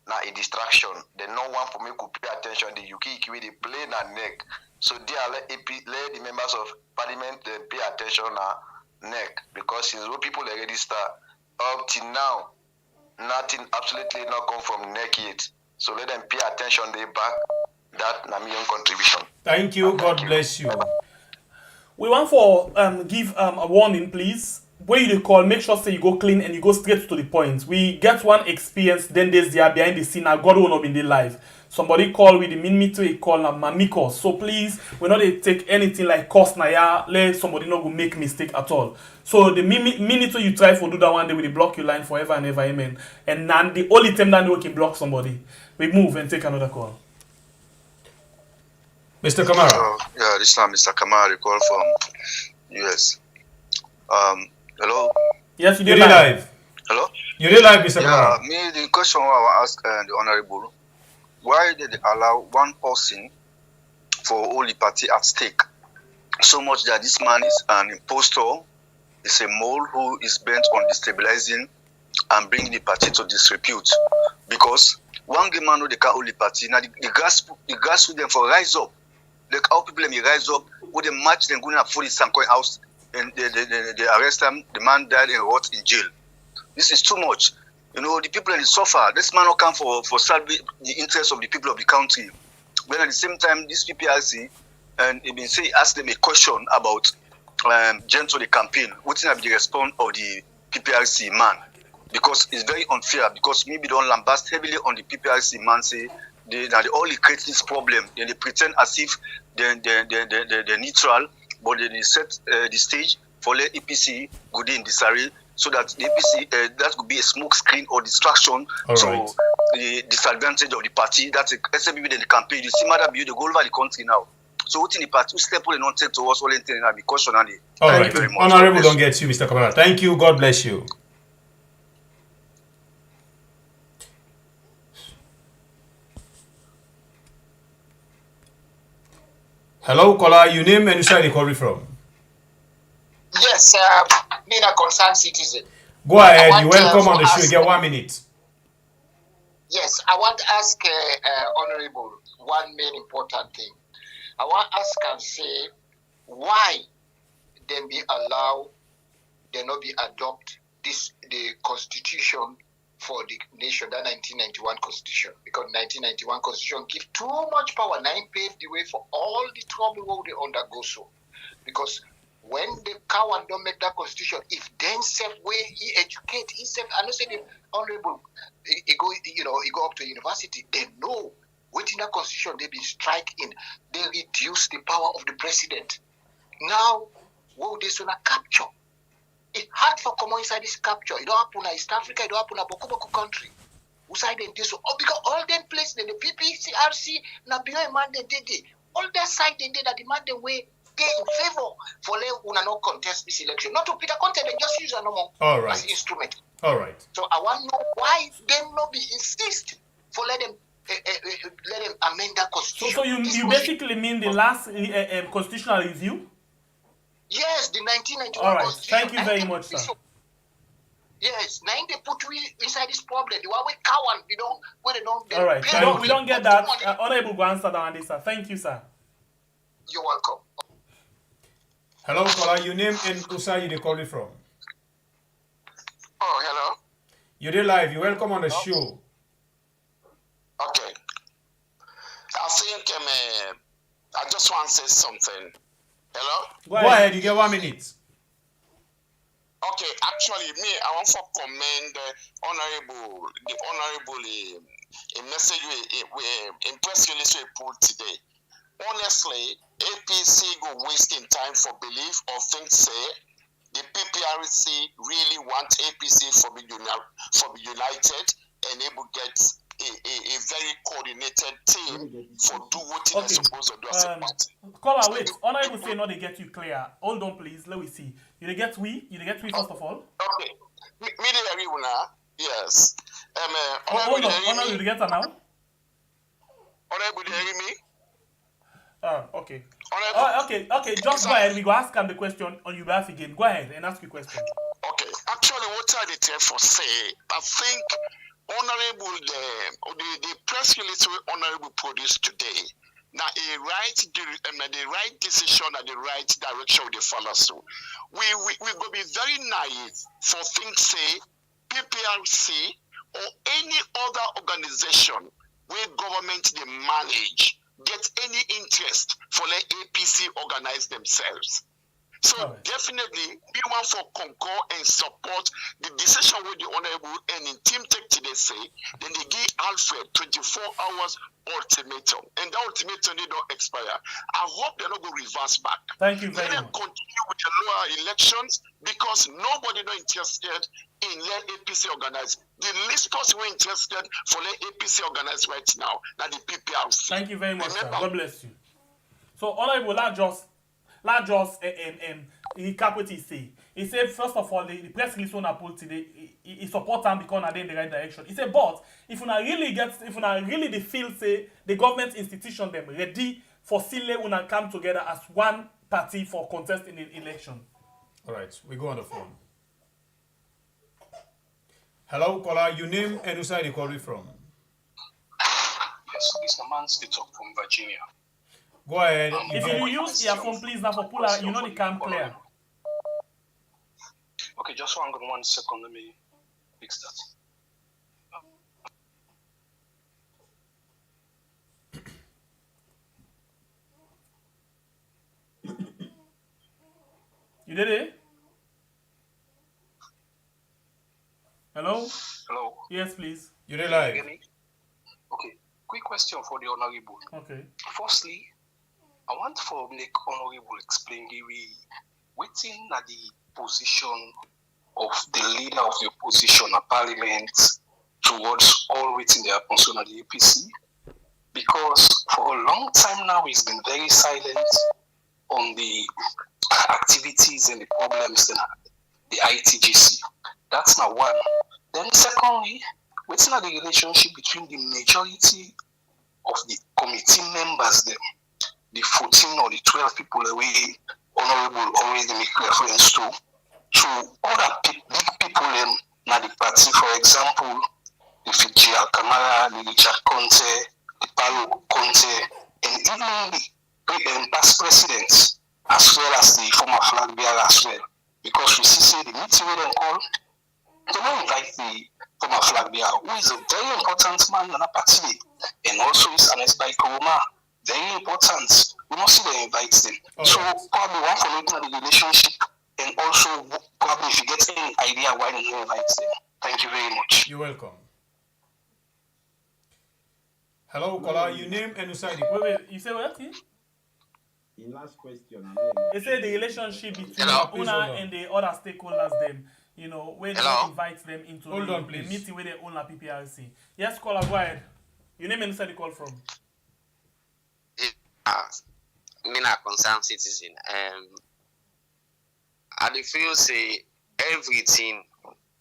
Now a distraction. Then no one for me could pay attention. The UK they play na neck. So they let the members of parliament pay attention na neck because since people already start up till now, nothing absolutely not come from neck yet. So let them pay attention. They back. That na my own contribution. Thank you. God bless you. We want for give a warning, please. Where you call, make sure say you go clean and you go straight to the point. We get one experience, then there's the behind the scene. Now God will not be in the live. Somebody call with the minute to call na mamikos. So please, we not take anything like cost na ya. Let somebody not go make mistake at all. So the minute you try for do that one, they will block your line forever and ever, amen. And then the only time that we can block somebody, we move and take another call. Mr. Kamara. Yeah, this time Mr. Kamara call from US. Hello. Yes, you did live. Hello. You did live, Mr. Kamara. Me, the question I want to ask the honorable: why did they allow one person for all the party at stake? So much that this man is an impostor, is a mole who is bent on destabilizing and bringing the party to disrepute. Because one game man know they can't hold the party. Now the grass with them for rise up. Like how people may rise up, with the match them going to the Sankoy house and they arrest him. The man died and rot in jail. This is too much. You know, the people in the suffer. This man will come for salvage the interests of the people of the country. But at the same time, this PPRC and it been say ask them a question about gentle the campaign. What's going to be the response of the PPRC man? Because it's very unfair. Because maybe don't lambast heavily on the PPRC man. Say they only create this problem. Then they pretend as if they're neutral, but then they set the stage for let EPC go in the Sari so that the APC, that could be a smoke screen or distraction to the disadvantage of the party. That's SMB in the campaign. You see, Madam, you go over the country now. So what in the party, step will not take towards all anything and be cautionary. Thank you very much. Honorable, don't get you, Mr. Kamara. Thank you. God bless you. Hello, caller. You name and where you calling from? Yes, being a concerned citizen. Go ahead. You're welcome on the show. You get 1 minute. Yes, I want to ask Honorable one main important thing. I want to ask and say why they be allowed, they not be adopt the constitution for the nation, that 1991 constitution, because 1991 constitution give too much power. Nine paved the way for all the trouble what they undergo. So, because when the cow don't make that constitution, if then self way he educate himself, I know say the honorable, he go up to university, they know within that constitution they been strike in, they reduce the power of the president. Now, what they gonna capture? It's hard for common inside this capture. It don't happen in East Africa, it don't happen in Boko country. Uside them this so because all them places, the PPCRC, Nabio man they did it. All that side they did that demand the way they in favor for let una not contest this election. Not to Peter Conteh, they just use a normal as instrument. All right. So I want to know why them not be insist for let them amend that constitution. So you basically mean the last constitutional review? Yes, the 1991 All right. constitution. Thank you very much, sir. Yes, now they put we inside this problem. The one we cow and we don't. All right. We don't get that. Honorable go answer that on this, sir. Thank you, sir. You're welcome. Hello, caller. Your name and Usa you calling from? Oh, hello. You're there live. You're welcome on the show. Okay. I think I just want to say something. Hello? Go ahead. You get 1 minute. Okay, actually, I want to commend the honorable a message in press release we put today. Honestly, APC go wasting time for belief or think say the PPRC really want APC for be united and able to get a very coordinated team for do what they're supposed to do as a party. Caller, wait. Honorable say no, they get you clear. Hold on, please. Let me see. You get we first of all. Okay. Me the area now. Yes. Hold on. Honorable, you get her now. Honorable, you hear me? Okay. Okay. Just go ahead. We go ask him the question on your behalf again. Go ahead and ask your question. Okay. Actually, what I did for say, I think honorable the press release honorable produced today. Now the right decision and the right direction they follow. So we go be very naive for things say PPRC or any other organization where government they manage get any interest for let APC organize themselves. So definitely, we want to concur and support the decision with the honorable and in team take today say, then they give Alfred 24 hours ultimatum. And that ultimatum they don't expire. I hope they're not going to reverse back. Thank you very much. Let them continue with the lower elections because nobody not interested in let APC organize. The least person we're interested for let APC organize right now, that the PPRC. Thank you very much, sir. God bless you. So honorable, Let's just recap what he say. He said, first of all, the press release on pulled today, he support them because they're in the right direction. He said, but if you really the feel say the government institution them ready for Sile when come together as one party for contest in the election. All right, we go on the phone. Hello, caller. Your name and who side you calling from? Yes, Mr. Mansley talk from Virginia. Go ahead. If you use earphone, please, now for puller, you know the cam clear. Okay, just hang on 1 second. Let me fix that. You did it? Hello? Hello? Yes, please. You did live. Okay, quick question for the honorable. Okay. Firstly, I want for make honorable explain the waiting at the position of the leader of the opposition at parliament towards all waiting they are concerned at the APC? Because for a long time now, he's been very silent on the activities and the problems in the ITGC. That's not one. Then secondly, what's not the relationship between the majority of the committee members, the 14 or the 12 people that we honorable already make reference to other big people in the party, for example, the Fijian Kamara, the Richard Conteh, the Paulo Conteh, and even the past presidents, as well as the former flag bearer as well. Because we see the meeting we then call, they don't invite the former flag bearer, who is a very important man in the party, and also is annexed by Kuruma. Very important. We must see they invite them. So probably one for looking at the relationship, and also probably if you get any idea why they don't invite them. Thank you very much. You're welcome. Hello, caller. You name and side. Wait. You say what? In last question. They say the relationship between owner and the other stakeholders, them, you know, when they invite them into the meeting with the owner PPRC. Yes, caller, go ahead. Your name and side the call from. Me a concerned citizen. I feel say everything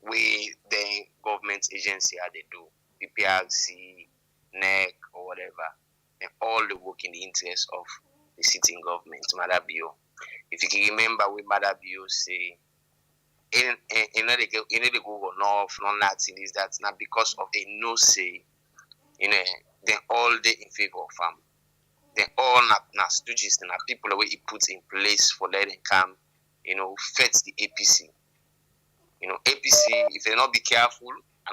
we the government agency they do, PPRC, NEC or whatever, and all the work in the interest of the sitting government, Madabio. If you can remember what Madabio say, in the Google North, nothing is that not because of a no say, they all day in favor of farm. They all not stooges and people the way he puts in place for letting come, fits the APC. APC, if they not be careful, I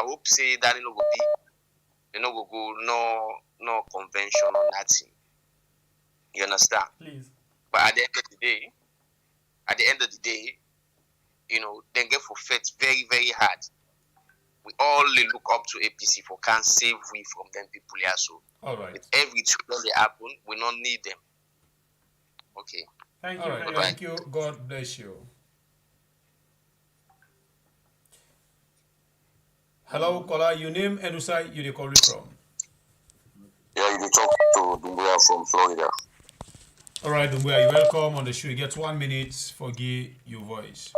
hope say that it will be, will go no convention or nothing. You understand? Please. But at the end of the day, they get for fit very, very hard. We all look up to APC for can save we from them people here. So all right. With every trouble they happen, we don't need them. Okay. Thank you. All right. Thank you. God bless you. Hello, caller. Your name and who side you calling from? Yeah, you talk to Dumbuya from Florida. All right, Dumbuya, you're welcome on the show. You get 1 minute for give your voice.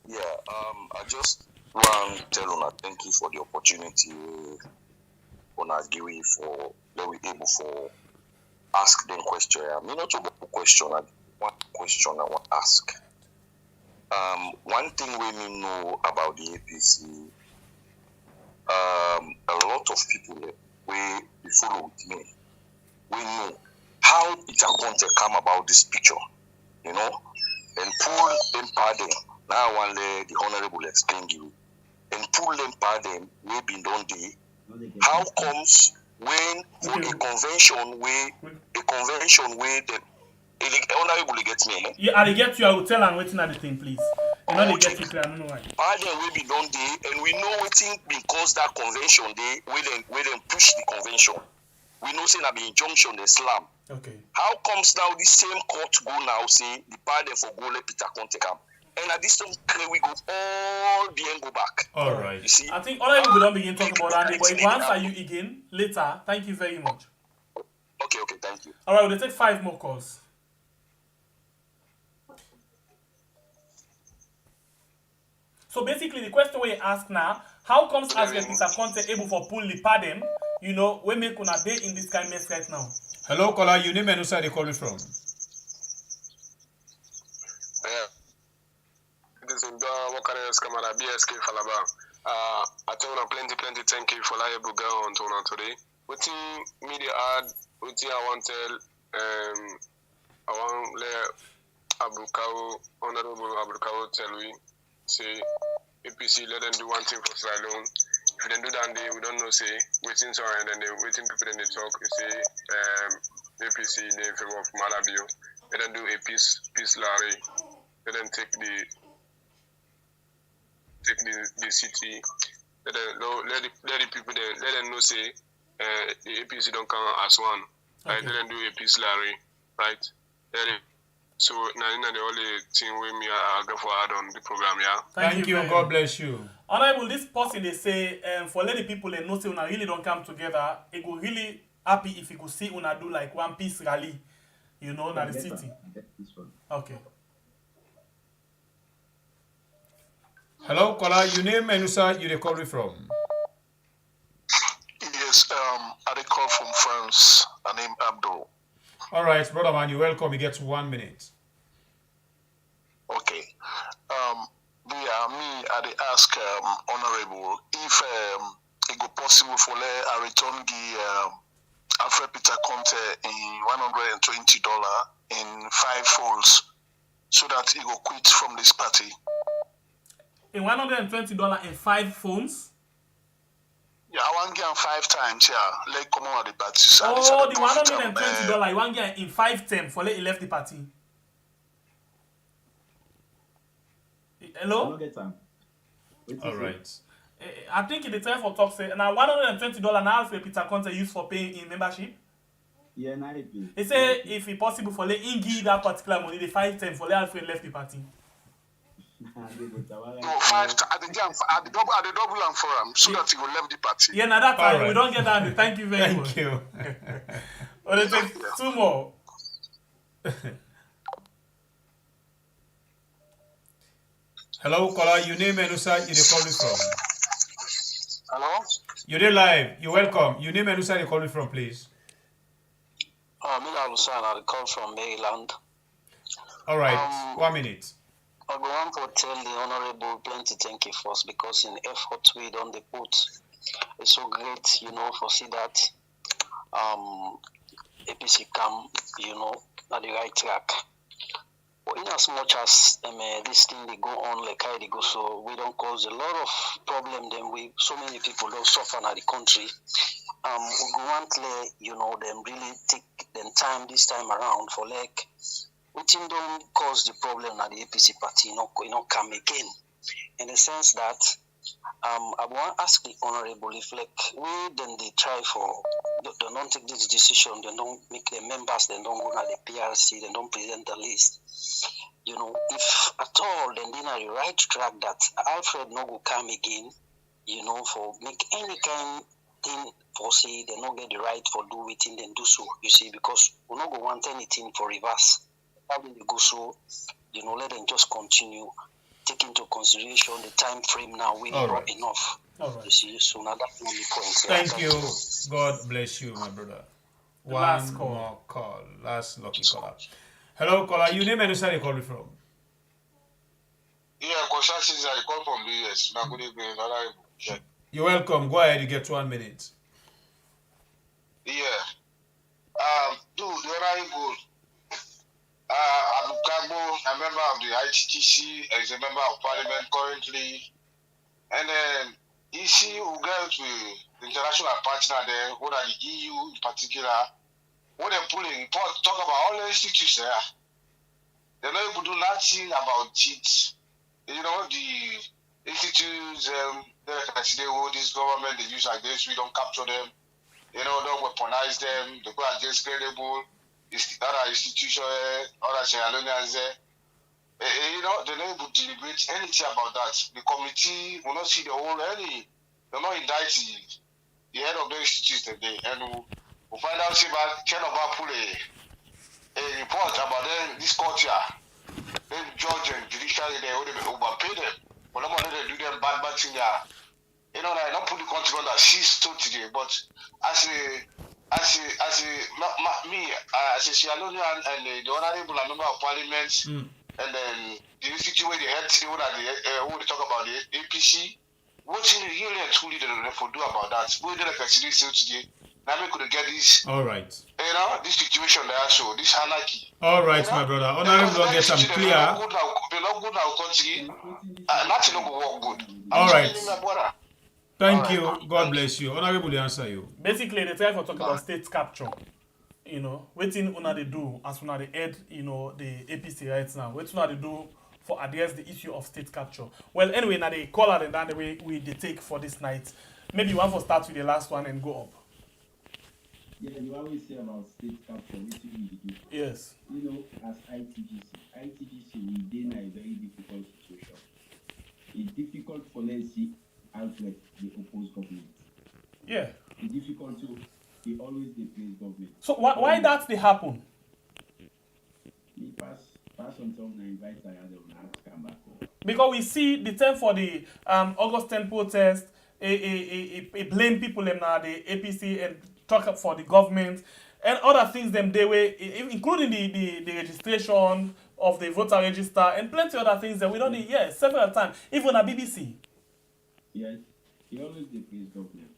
Yeah, I just want to tell you thank you for the opportunity on our give for that we able for ask them question. I mean, not a question. One question I want to ask. One thing we know about the APC, a lot of people we follow with me. We know how it Conteh come about this picture, and pull them pardon. Now I want the honorable explain you and pull them pardon we been done day. How comes when for a convention where the honorable gets me? Yeah, I get you. I will tell and waiting at the thing, please. You know they get you clear. I don't know why. Pardon we be done day, and we know waiting because that convention day we then push the convention. We know say na be injunction the slam. Okay. How comes now this same court go now say the pardon for go let Peter Conteh come? And at this time, we go all the end go back. All right. You see? I think all of you don't begin talking about that, but if I answer you again later, thank you very much. Okay, thank you. All right, we'll take 5 more calls. So basically, the question we ask now, how comes as Peter Conteh able for pull the pardon, we make on a day in this kind of mess right now? Hello, caller, your name and who side they calling from? This is Wakares Kamara BSK Falaba. I tell you plenty thank you for able to go on today. What media ad, what I want to tell, I want let Honorable Abdul Kargbo tell we say APC let them do one thing for Slalom. If they do that, we don't know say waiting sorry and then they waiting people then they talk. We say APC in favor of Malabio. Let them do a peace Larry. Let them take the city. Let the people there. Let them know say the APC don't come as one. Right? Okay. Let them do a peace Larry. Right? So now the only thing with me I go for add on the program, yeah. Thank you. God bless you. Honorable, this person they say for let the people they know say una really don't come together. It go really happy if you could see una do like one piece rally, you know, na the city. Okay. Hello, caller. Your name and where you call from? Yes, I call from France. My name Abdul. All right, brother man, you're welcome. You get 1 minute. Okay. Me, I dey ask honorable if it go possible for I return the Alfred Peter Conteh in $120 in 5 folds, so that he go quit from this party. In $120 in 5 phones. Yeah, I want to get 5 times. Yeah, like come on the party. Oh, the $120 you want to get in 5 times for let he left the party. Hello. All right. I think in the time for talk say now $120 now Alfred Peter Conteh used for paying in membership. Yeah, now he say if it's possible for let him give that particular money the 5 times for let Alfred left the party. No, 5 at the double and for him so that he will leave the party. Yeah, now that time right. we don't get that. Thank you very much. Thank you. Well, they take 2 more. Hello, caller. Your name and where you calling from? Hello? You're live. You're welcome. Your name and where you calling from, please? Mina Lusan, I call from Maryland. All right. 1 minute. I go on to tell the honorable plenty thank you first, because in effort we done the put, it's so great, you know, for see that APC come, you know, at the right track. But in as much as this thing they go on like how they go, so we don't cause a lot of problem. Then so many people don't suffer in the country. We go want to, you know, them really take them time this time around for like. Which don't cause the problem at the APC party, not come again. In the sense that I want to ask the honorable if like we then they try for they don't take this decision, they don't make the members, they don't go to the PRC, they don't present the list. You know, if at all then they are the right track that Alfred no go come again, you know, for make any kind thing for say they not get the right for do it and then do so. You see, because we not go want anything for reverse. Probably go so, you know, let them just continue. Take into consideration the time frame now. We not right. enough. Right. You see, so now that's the only point. Thank you. God bless you, my brother. One more call. Last lucky caller. Hello, caller. Your name and where you calling from? Yeah, Constance, I call from the US. Now, good evening. You're welcome. Go ahead. You get 1 minute. Yeah. The honorable. Abdul Kargbo, a member of the ITGC, is a member of parliament currently. And then you see who goes with the international partner there, what are the EU in particular, what they're pulling, talk about all the institutions there. They're not able to do nothing about it. You know, the institutes, they consider all this government they use against, we don't capture them, you know, don't weaponize them, they go against credible. Other institutions, other Sierra Leoneans there, you know, they're not able to deliberate anything about that. The committee will not see the whole they're not indicting the head of the institutes today. And we'll find out about pull a report about them, this culture. Then judge and judiciary, they would overpay them. But no matter they do them bad thing there. You know, I don't put the country on that she's today, but as a Sierra Leonean and the honorable member of parliament, and then the institute where they had when they talk about the APC, what's in the really and truly they do about that? We did a consideration today. Now we could get this. All right. You know, this situation there, so this anarchy. All right, you know? My brother. Honorable don't get some clear. They're not good now, country. Nothing will work good. All right. Thank you. Right. God bless you. Honorable answer you. Basically, they try to talk about state capture. You know, waiting on they do as soon as they head, you know, the APC right now. Waiting on they do for address the issue of state capture. Well, anyway, now they call out and then the way they take for this night. Maybe you want to start with the last one and go up. Yeah, you always say about state capture, which we do. Yes. You know, as ITGC, we in a very difficult situation. It's difficult for, let's see, Alfred, the opposed government. Yeah. It's difficult to, they always they place government. So why that they happen? Me pass on top now, invite I had to come back home. Because we see the time for the August 10 protest, a blame people them now, the APC, and talk up for the government and other things them they were, including the registration of the voter register and plenty other things that we don't need, yes, several times, even at BBC. Yes, he always the place government.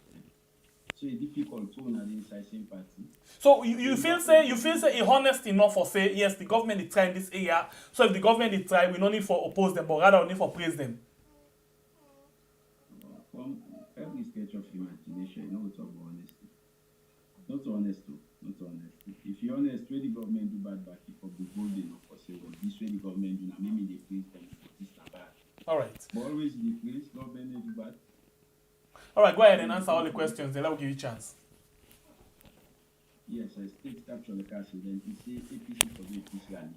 So it's difficult to own an inside sympathy. So you feel say it honest enough for say yes, the government is trying this area. So if the government is trying, we don't need for oppose them, but rather we need for praise them. From every stage of imagination, you know what's about honesty. Not honesty. If you're honest, where the government do bad back, if be bold enough for say, well, this way the government do now, maybe they praise them, but this not bad. All right. But always the praise, government do bad. All right, go ahead and answer all the questions, then I will give you a chance. Yes, I state capture the castle, then you say APC for the peace rally.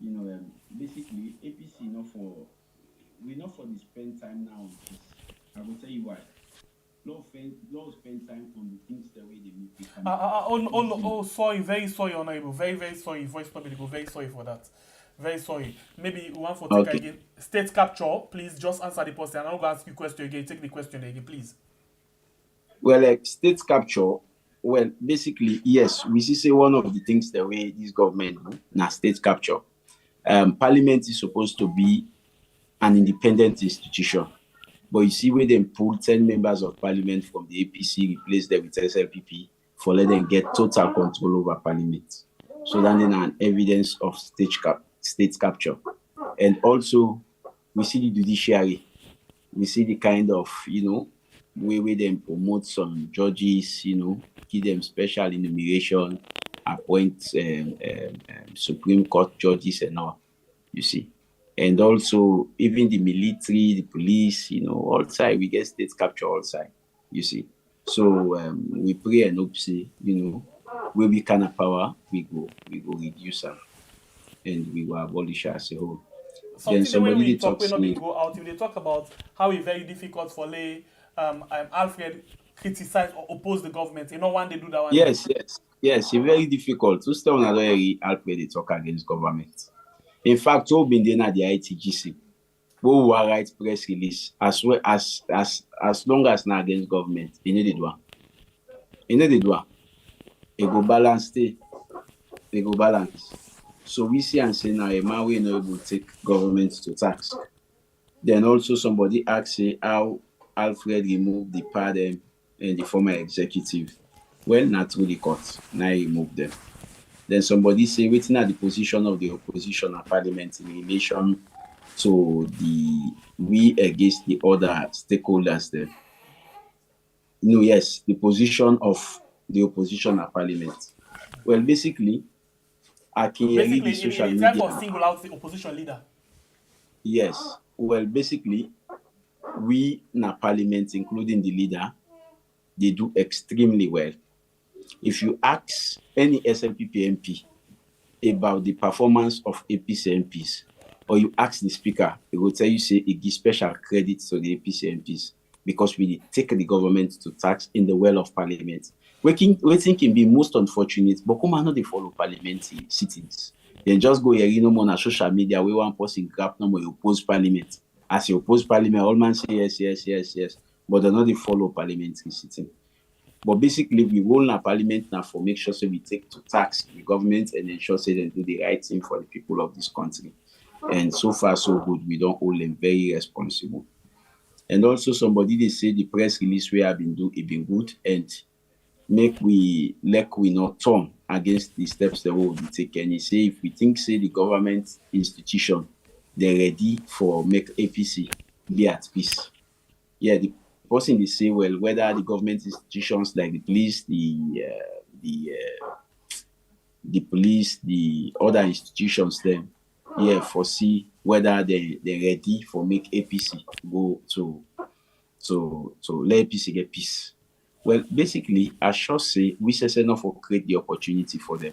You know, basically, APC we're not for the spend time now on peace. I will tell you why. Lord spend time on the things the way they make it. Sorry, very sorry, Honorable. Very, very sorry. Voice probably go. Very sorry for that. Very sorry. Maybe one for take again. State capture, please just answer the question. I'm not going to ask you a question again. Take the question again, please. Well, state capture, well, basically, yes, we see say one of the things the way this government do, now state capture. Parliament is supposed to be an independent institution. But you see where they pull 10 members of parliament from the APC, replace them with SLPP, for let them get total control over parliament. So then an evidence of state capture. And also, we see the judiciary. We see the kind of, way they promote some judges, give them special enumeration, appoint Supreme Court judges and all, you see. And also, even the military, the police, all side, we get state capture all side, you see. So we pray and hope, where we can have power, we go reduce them, and we will abolish as a whole. Something then when we talk, when we go out, if they talk about how it's very difficult for Alfred criticize or oppose the government, when they do that one. Yes, it's very difficult. To stay on Alfred, they talk against government. In fact, we've been there at the ITGC. We will write press release as long as not against government. You need the one. It go balance. They go balance. So we see and say now, a man we know able to take government to tax. Then also somebody asks how Alfred removed the pardon and the former executive. Well, not through the court. Now he removed them. Then somebody say, waiting at the position of the opposition at parliament in relation to we against the other stakeholders there. Yes, the position of the opposition at parliament. Well, basically, I can read the social media. For single out the opposition leader. Yes. Well, basically, we in a parliament, including the leader, they do extremely well. If you ask any SLPP MP about the performance of APC MPs, or you ask the speaker, he will tell you, say, he gives special credit to the APC MPs because we take the government to tax in the well of parliament. We can be most unfortunate, but come on, not they follow parliamentary sittings. They just go here, on social media, we one person grab number, you oppose parliament. As you oppose parliament, all man say yes, but they not they follow parliamentary sitting. But basically, we roll in parliament now for make sure so we take to tax the government and ensure so they do the right thing for the people of this country. And so far, so good. We don't hold them very responsible. And also, somebody they say the press release we have been do it been good and we not turn against the steps that we will be taken. He say if we think say the government institution they're ready for make APC be at peace. Yeah, the person they say, well, whether the government institutions like the police, the police, the other institutions, then, foresee whether they're ready for make APC go to let APC get peace. Well, basically, I should say, we say not for create the opportunity for them.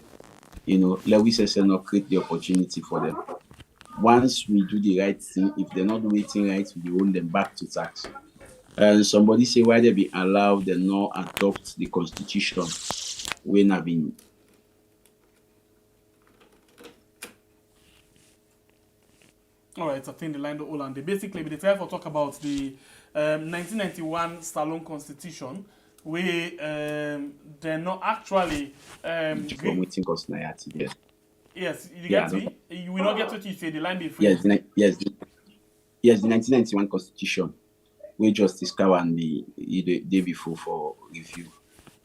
Let we say not create the opportunity for them. Once we do the right thing, if they're not doing it right, we hold them back to tax. And somebody say why they be allowed them not adopt the constitution when have been. All right, I think the line the Holland. Basically, we try to talk about the 1991 Stallone Constitution, where they're not actually. Yes, you get me. You will not get what you say. The line be free. Yes, the 1991 Constitution, where Justice Kawan the day before for review.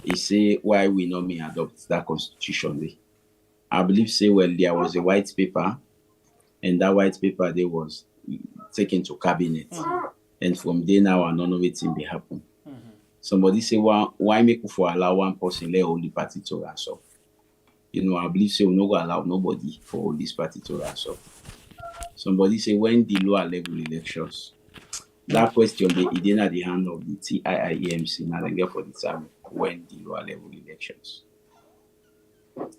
He say why we not may adopt that constitution. I believe say there was a white paper, and that white paper they was taken to cabinet, and from there now none of it be happen. Somebody say why make for allow one person let all the party to answer. I believe say we no go allow nobody for all this party to answer. Somebody say when the lower level elections. That question they in at the hand of the TIIEMC now they get for the time when the lower level elections.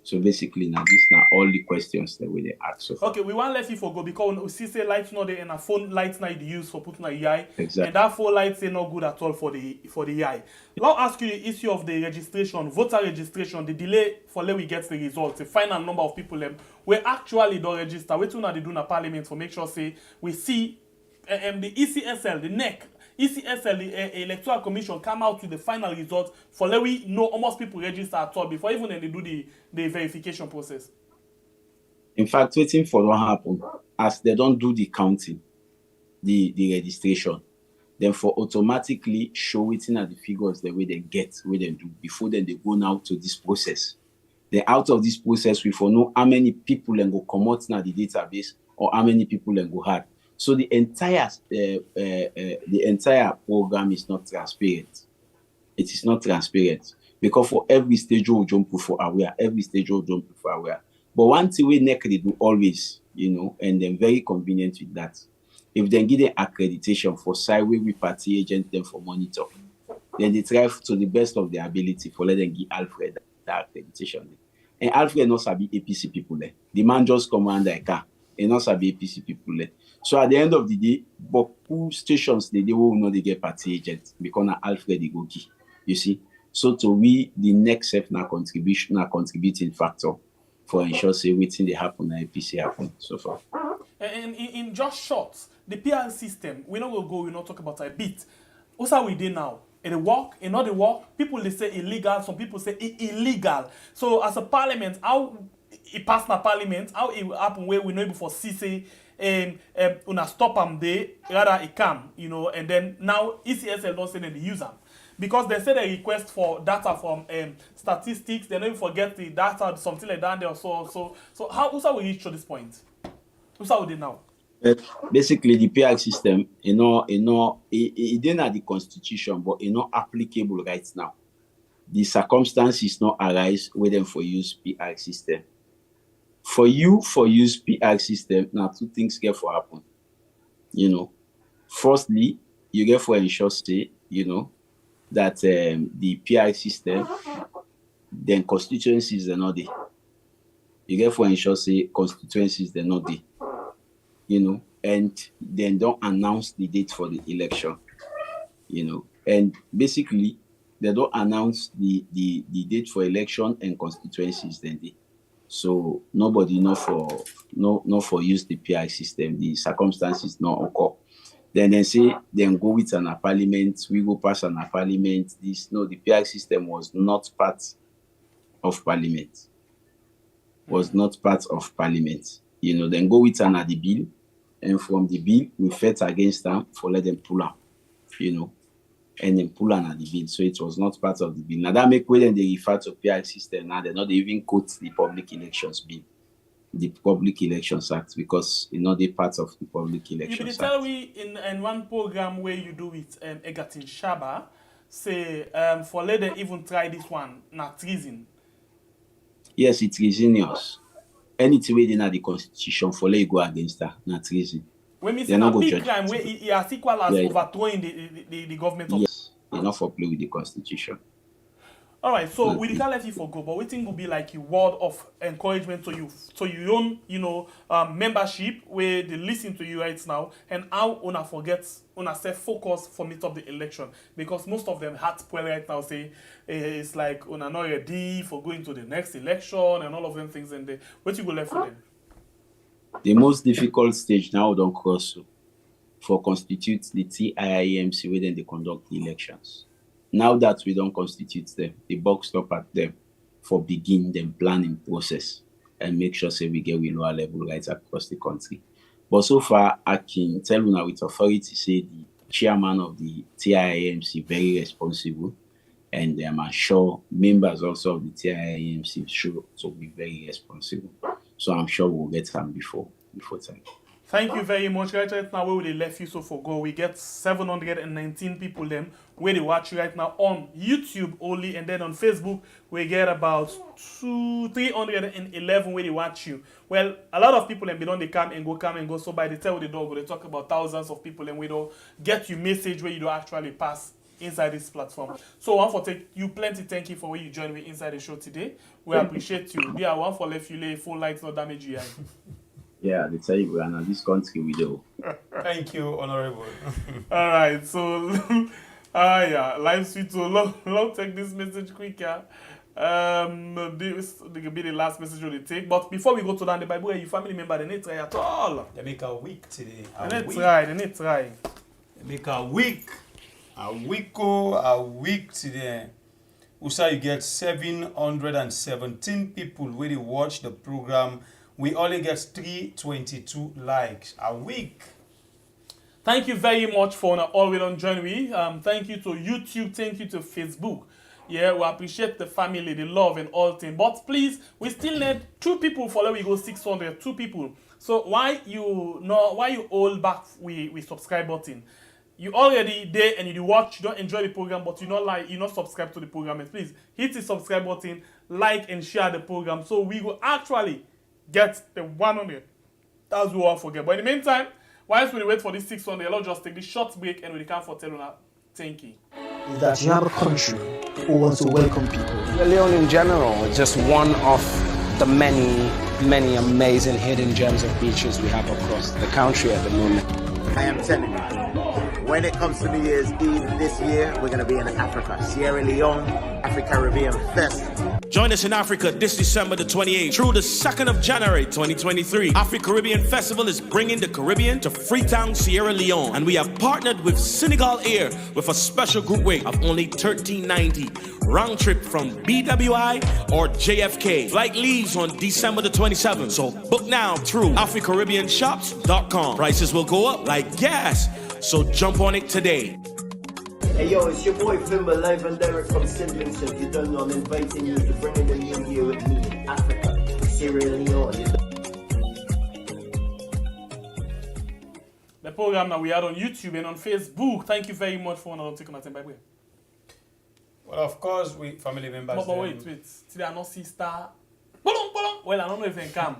So basically now these are all the questions that we ask. So okay, we want let you for go because we see say lights not there and a phone lights not used for putting a eye. Exactly. And that phone lights are not good at all for the eye. Now ask you the issue of the registration, voter registration, the delay for let we get the results, the final number of people we actually don't register. We too now they do in a parliament for make sure say we see the ECSL, the NEC, ECSL, the Electoral Commission come out with the final result for let we know almost people register at all before even then they do the verification process. In fact, waiting for what happen as they don't do the counting, the registration, then for automatically show it in at the figures the way they get, where they do before then they go now to this process. Then out of this process, we for know how many people then go come out in the database or how many people then go hard. So the entire program is not transparent. It is not transparent because for every stage you jump for aware, But one thing we NEC they do always, and they're very convenient with that. If they give them accreditation for side we party agent them for monitor, then they try to the best of their ability for let them give Alfred that accreditation. And Alfred not sabi APC people there. The man just command a car and not sabi APC people there. So at the end of the day, but who stations they will not they get party agent because now Alfred they go key. You see? So to we the next step now contributing factor for ensure say waiting they happen and APC happen so far. And in just short, the PR system, we not will go, we not talk about a bit. Also we did now. It work, it not the work. People they say illegal, some people say illegal. So as a parliament, how it pass na parliament, how it will happen where we know before CC una stop them there, rather it come, and then now ECSL don't say that they use them. Because they say they request for data from statistics, they don't forget the data, something like that there. So how we reach to this point? How they now? Basically, the PR system, it didn't have the constitution, but not applicable right now. The circumstances not arise waiting for use PR system. For use PR system, now two things get for happen. Firstly, you get for ensure say, that the PR system, then constituencies are not there. You get for ensure say constituencies they're not there. And then don't announce the date for the election. And basically they don't announce the date for election and constituencies then they. So nobody not for use the PI system, the circumstances not occur. Then they say then go with an parliament, we go pass an parliament. The PI system was not part of parliament. Then go with an at the bill, and from the bill we fight against them for let them pull out, and then pull on at the bill. So it was not part of the bill. Now that make way then they refer to PI system. Now they're not even quote the Public Elections Bill, the Public Elections Act, because they're part of the Public Elections Act. You tell me in one program where you do with Egatin Shaba, say for let them even try this one, not treason. Yes, it's treasonous. Anything within the constitution for let you go against that, not treason. When we say a big crime, where he is equal as overthrowing the government of... Yes, they're not for play with the constitution. All right, so we can't let you forgo, but we think will be like a word of encouragement to you, so your own, membership where they listen to you right now, and how una forgets una self focus for meet up the election, because most of them heart spoil right now say it's like una not ready for going to the next election and all of them things, and what you go left for them. The most difficult stage now don't cross for constitute the TIIMC where then they conduct the elections. Now that we don't constitute them, the buck stop at them for begin them planning process and make sure say we get we lower level rights across the country. But so far, I can tell you now with authority say the chairman of the TIIMC very responsible, and I'm sure members also of the TIIMC should also be very responsible. So I'm sure we'll get some before time. Thank you very much. Right now, where they left you so for go, we get 719 people them where they watch you right now on YouTube only, and then on Facebook we get about 311 where they watch you. Well, a lot of people and be on they come and go. So by the time they don't go, they talk about thousands of people, and we don't get you message where you don't actually pass inside this platform. So one for take you plenty thank you for where you join me inside the show today. We appreciate you. Yeah, one for left you lay full lights, no damage you. Yeah, they tell you we are in this country we do. Thank you, Honorable. All right, so yeah, live sweet. So long take this message quicker. This could be the last message we take. But before we go to that, the Bible, your family member, they need try at all. They make a week today. They need try. They make a week today. Usa, you get 717 people where they watch the program. We only get 322 likes a week. Thank you very much for always on join me. Thank you to YouTube. Thank you to Facebook. Yeah, we appreciate the family, the love, and all things. But please, we still need 2 people for we go 600. 2 people. So why you hold back with subscribe button? You already there and you watch, you don't enjoy the program, but you not subscribe to the program. And please hit the subscribe button, like and share the program, so we will actually get the 100. That's what we won't forget. But in the meantime, whilst we wait for this 600, let's just take this short break and we can for tell you thank you. Is that you have a country who wants to welcome people. Sierra Leone in general is just one of the many amazing hidden gems of beaches we have across the country at the moment. I am telling you, when it comes to New Year's Eve this year, we're going to be in Africa, Sierra Leone, Afro-Caribbean Fest. Join us in Africa this December the 28th through the 2nd of January 2023. Afro-Caribbean Festival is bringing the Caribbean to Freetown, Sierra Leone. And we have partnered with Senegal Air with a special group rate of only $13.90. Round trip from BWI or JFK. Flight leaves on December the 27th. So book now through AfriCaribbeanshops.com. Prices will go up like gas. So jump on it today. Hey yo, it's your boy Fimber, live and direct from St. Vincent. You don't know I'm inviting you to bring in the new year with me in Africa, Sierra Leone. The program that we had on YouTube and on Facebook. Thank you very much for taking my time by way. Well, of course, we family members. But wait. Today I not see star. Well, I don't know if they come.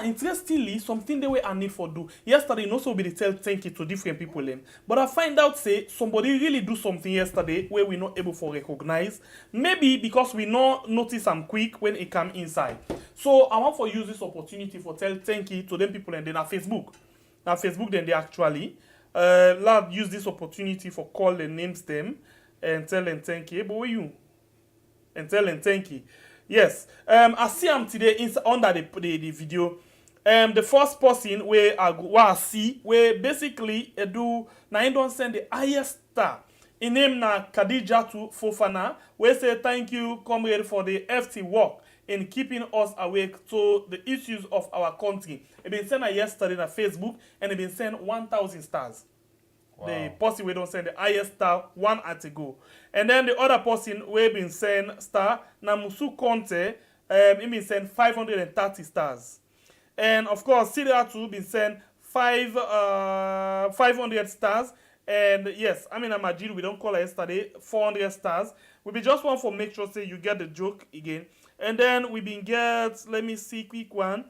Interestingly, something they were a need for do. Yesterday, also be the tell thank you to different people then. But I find out say somebody really do something yesterday where we not able to recognize. Maybe because we not notice them quick when it come inside. So I want to use this opportunity for tell thank you to them people and then on Facebook. Now Facebook then they actually use this opportunity for call the names them and tell them thank you. But where you? And tell them thank you. Yes, I see him today under the video. The first person where I see where basically do now he don't send the highest star. In name na Khadija to Fofana, we say thank you, comrade, for the FT work in keeping us awake to the issues of our country. It been sent yesterday on Facebook and it been sent 1,000 stars. Wow. The person we don't send the highest star 1 hour ago. And then the other person we been send star Namusu Conteh, he been send 530 stars. And of course, Syria too been sent 500 stars. And yes, I mean Amajid, we don't call her yesterday, 400 stars. We be just want for make sure say you get the joke again. And then we been get, let me see, quick one.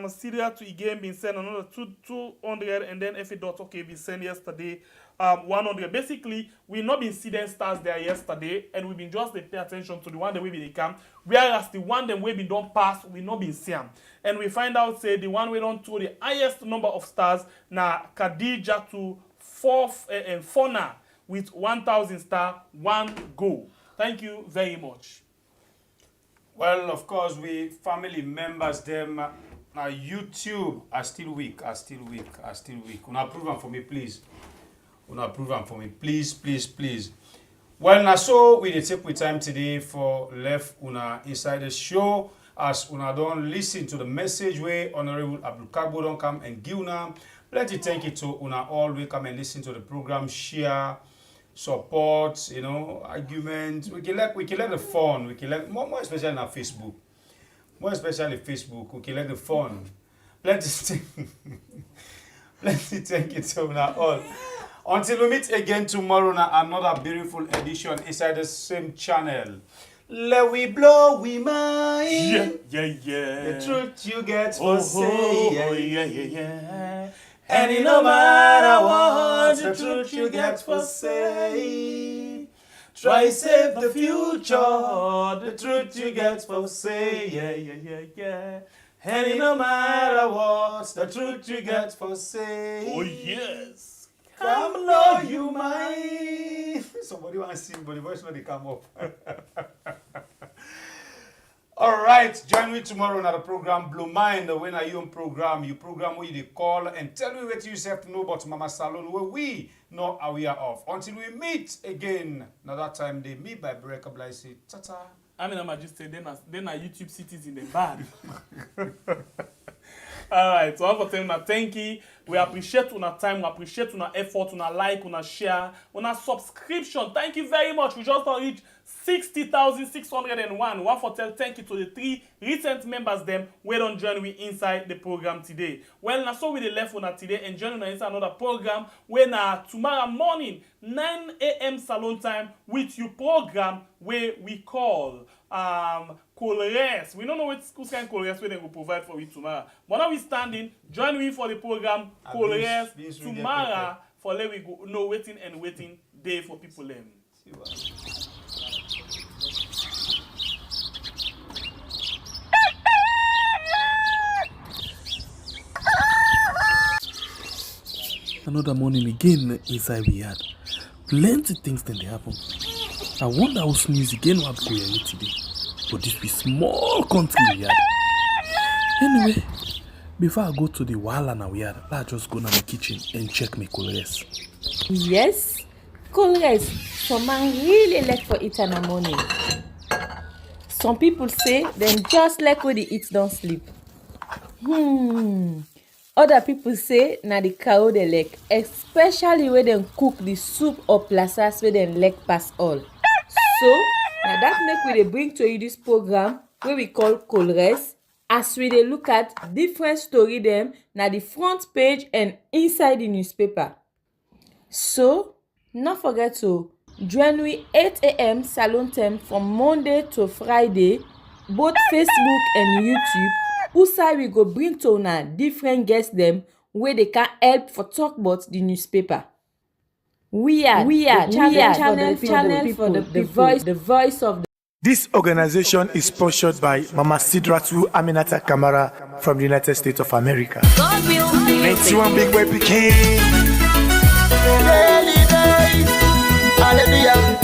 Syria to again been sent another 200, and then F.A. okay been sent yesterday 100. Basically, we not been see them stars there yesterday, and we've been just pay attention to the one that we been come. Whereas the one that we been don't pass, we not been see them. And we find out say the one we don't throw the highest number of stars na Khadija to Fona with 1,000 star, 1 goal. Thank you very much. Well, of course, we family members, them, YouTube are still weak, Una approve them for me, please. Please. Well, now, so we take with time today for left Una inside the show. As Una don't listen to the message where Honorable Abdul Kargbo don't come and give Una. Plenty thank you to Una all. We come and listen to the program, share, support, arguments. We can let the fun. We can let more especially on Facebook. More especially Facebook. We can let the fun. Plenty thank you to Una all. Until we meet again tomorrow on another beautiful edition inside the same channel. Let we blow we mind. Yeah. The truth you get for say. Yeah. And no matter what, the truth you get for say. Try save the future, the truth you get for say. Yeah. And no matter what, the truth you get for say. Oh yes. Come know you mind. Somebody want to sing, but the voice not come up. All right, join me tomorrow on the program Blue Mind. When are you on program? You program where you call and tell me what you have to know about Mama Salon, where we know how we are off. Until we meet again, another time they meet by Breakable. I say, ta-ta. I mean, I'm just saying, then are YouTube cities in the bad. All right, so for telling una thank you. We appreciate una time, we appreciate una effort, una like, una share, una subscription. Thank you very much. We just reached 60,601. One for tell thank you to the 3 recent members them who don't join we inside the program today. Well, now so we the left una today and join us inside another program when tomorrow morning 9 a.m. salon time with you program where we call Colores. We don't know what kind of Colores we will provide for you tomorrow. But now we standing, join me for the program Colores tomorrow for let we go no waiting day for people them. Another morning again inside we had plenty things then they happen. I wonder how sneeze again what go here today. But this be small country we had. Anyway, before I go to the wala now we had, let's just go to my kitchen and check my colores. Yes, colores. Some man really like for it in the morning. Some people say them just like when they eat don't sleep. Other people say na the cow they like, especially when they cook the soup or plasas where they like pass all. So now that make we bring to you this program where we call Colores, as we dey look at different story them na the front page and inside the newspaper. So not forget to join we 8 a.m. salon time from Monday to Friday, both Facebook and YouTube. Usai we go bring to una different guests them where they can help for talk about the newspaper. We are channel for the voice of the. This organization is sponsored by Mama Sidratu Aminata Kamara from the United States of America. 91 big boy Peking. Hallelujah.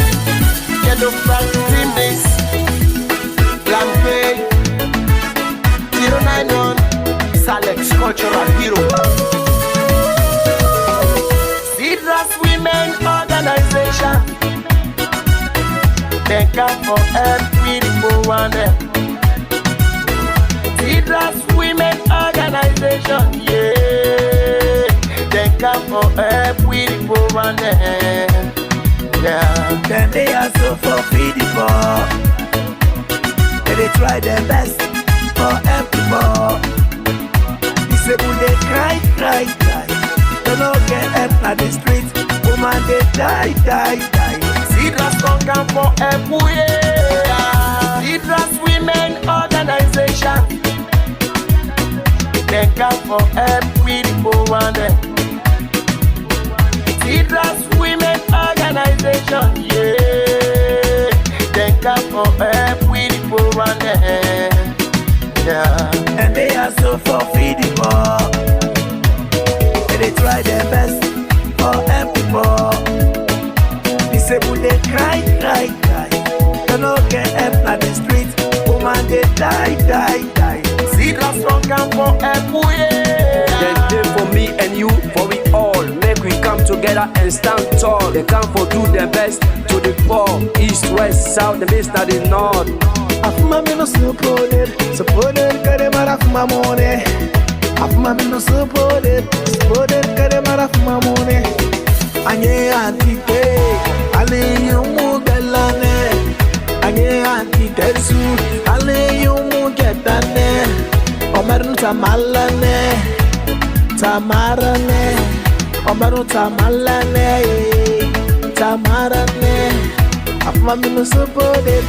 Get up back team this. Plan K 091 Salex Cultural Hero. Sidras Women Organization. Thank God for every one. Sidras Women Organization. Yeah. Thank God for every one. Yeah. Then they are so for feeding for. They try their best for everyone. Disabled they cry. They don't get help at the street. Woman they die. Sidras don't come for everywhere. Sidras Women Organization. They come for everyone. Sidras organization, yeah. They come for help with the poor and them, yeah. And they are so for feed the poor. And they try their best for help the poor. Disabled they cry. They no get help at the street. Woman they die. See that strong come for help, yeah. They did for me and you, for we all. Make we come together and stand tall. They come for do their best to the poor. East, west, south, the east, and the north. Afuma me no supported, kare mara afuma money. Afuma me no supported, kare mara afuma money. Anye antite, ale yumu galane. Anye antite su, ale yumu getane. Omeru tamalane, tamarane. Omeru tamalane, tamarane. Afuma me no supported.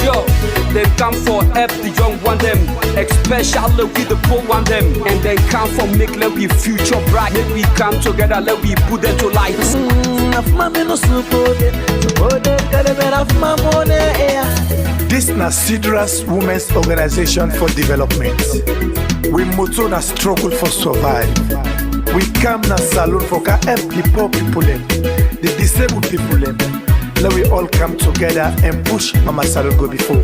Yo, they come for help the young one them, especially with the poor one them, and they come for make let we future bright. Make we come together, let we put them to light. This na Sidra's Women's Organization for Development. We motto na struggle for survive. We come na saloon for help the poor people them, the disabled people them. Let we all come together and push Mama Salon go before.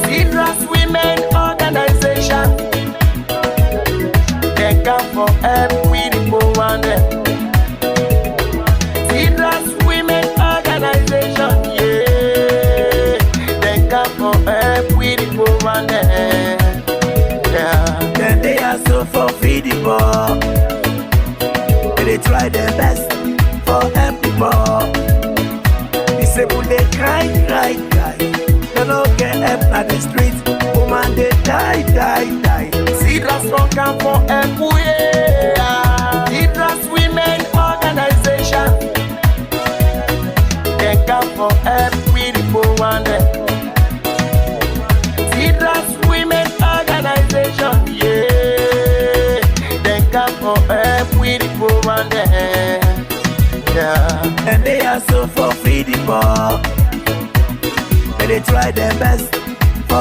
Sidra's Women Organization. They come for help with the poor and them. Sidra's Women Organization, yeah. They come for help with the poor and them, yeah. Then they are so for feed the poor. They try their best for help the poor. Disabled they cry. They don't get help at the streets. Woman they die. Sidra's don't come for help, yeah. Sidra's Women Organization. They come for help with the poor and them. Sidra's Women Organization, yeah. They come for help with the poor and them, yeah. And they are so for feed the poor. And they try their best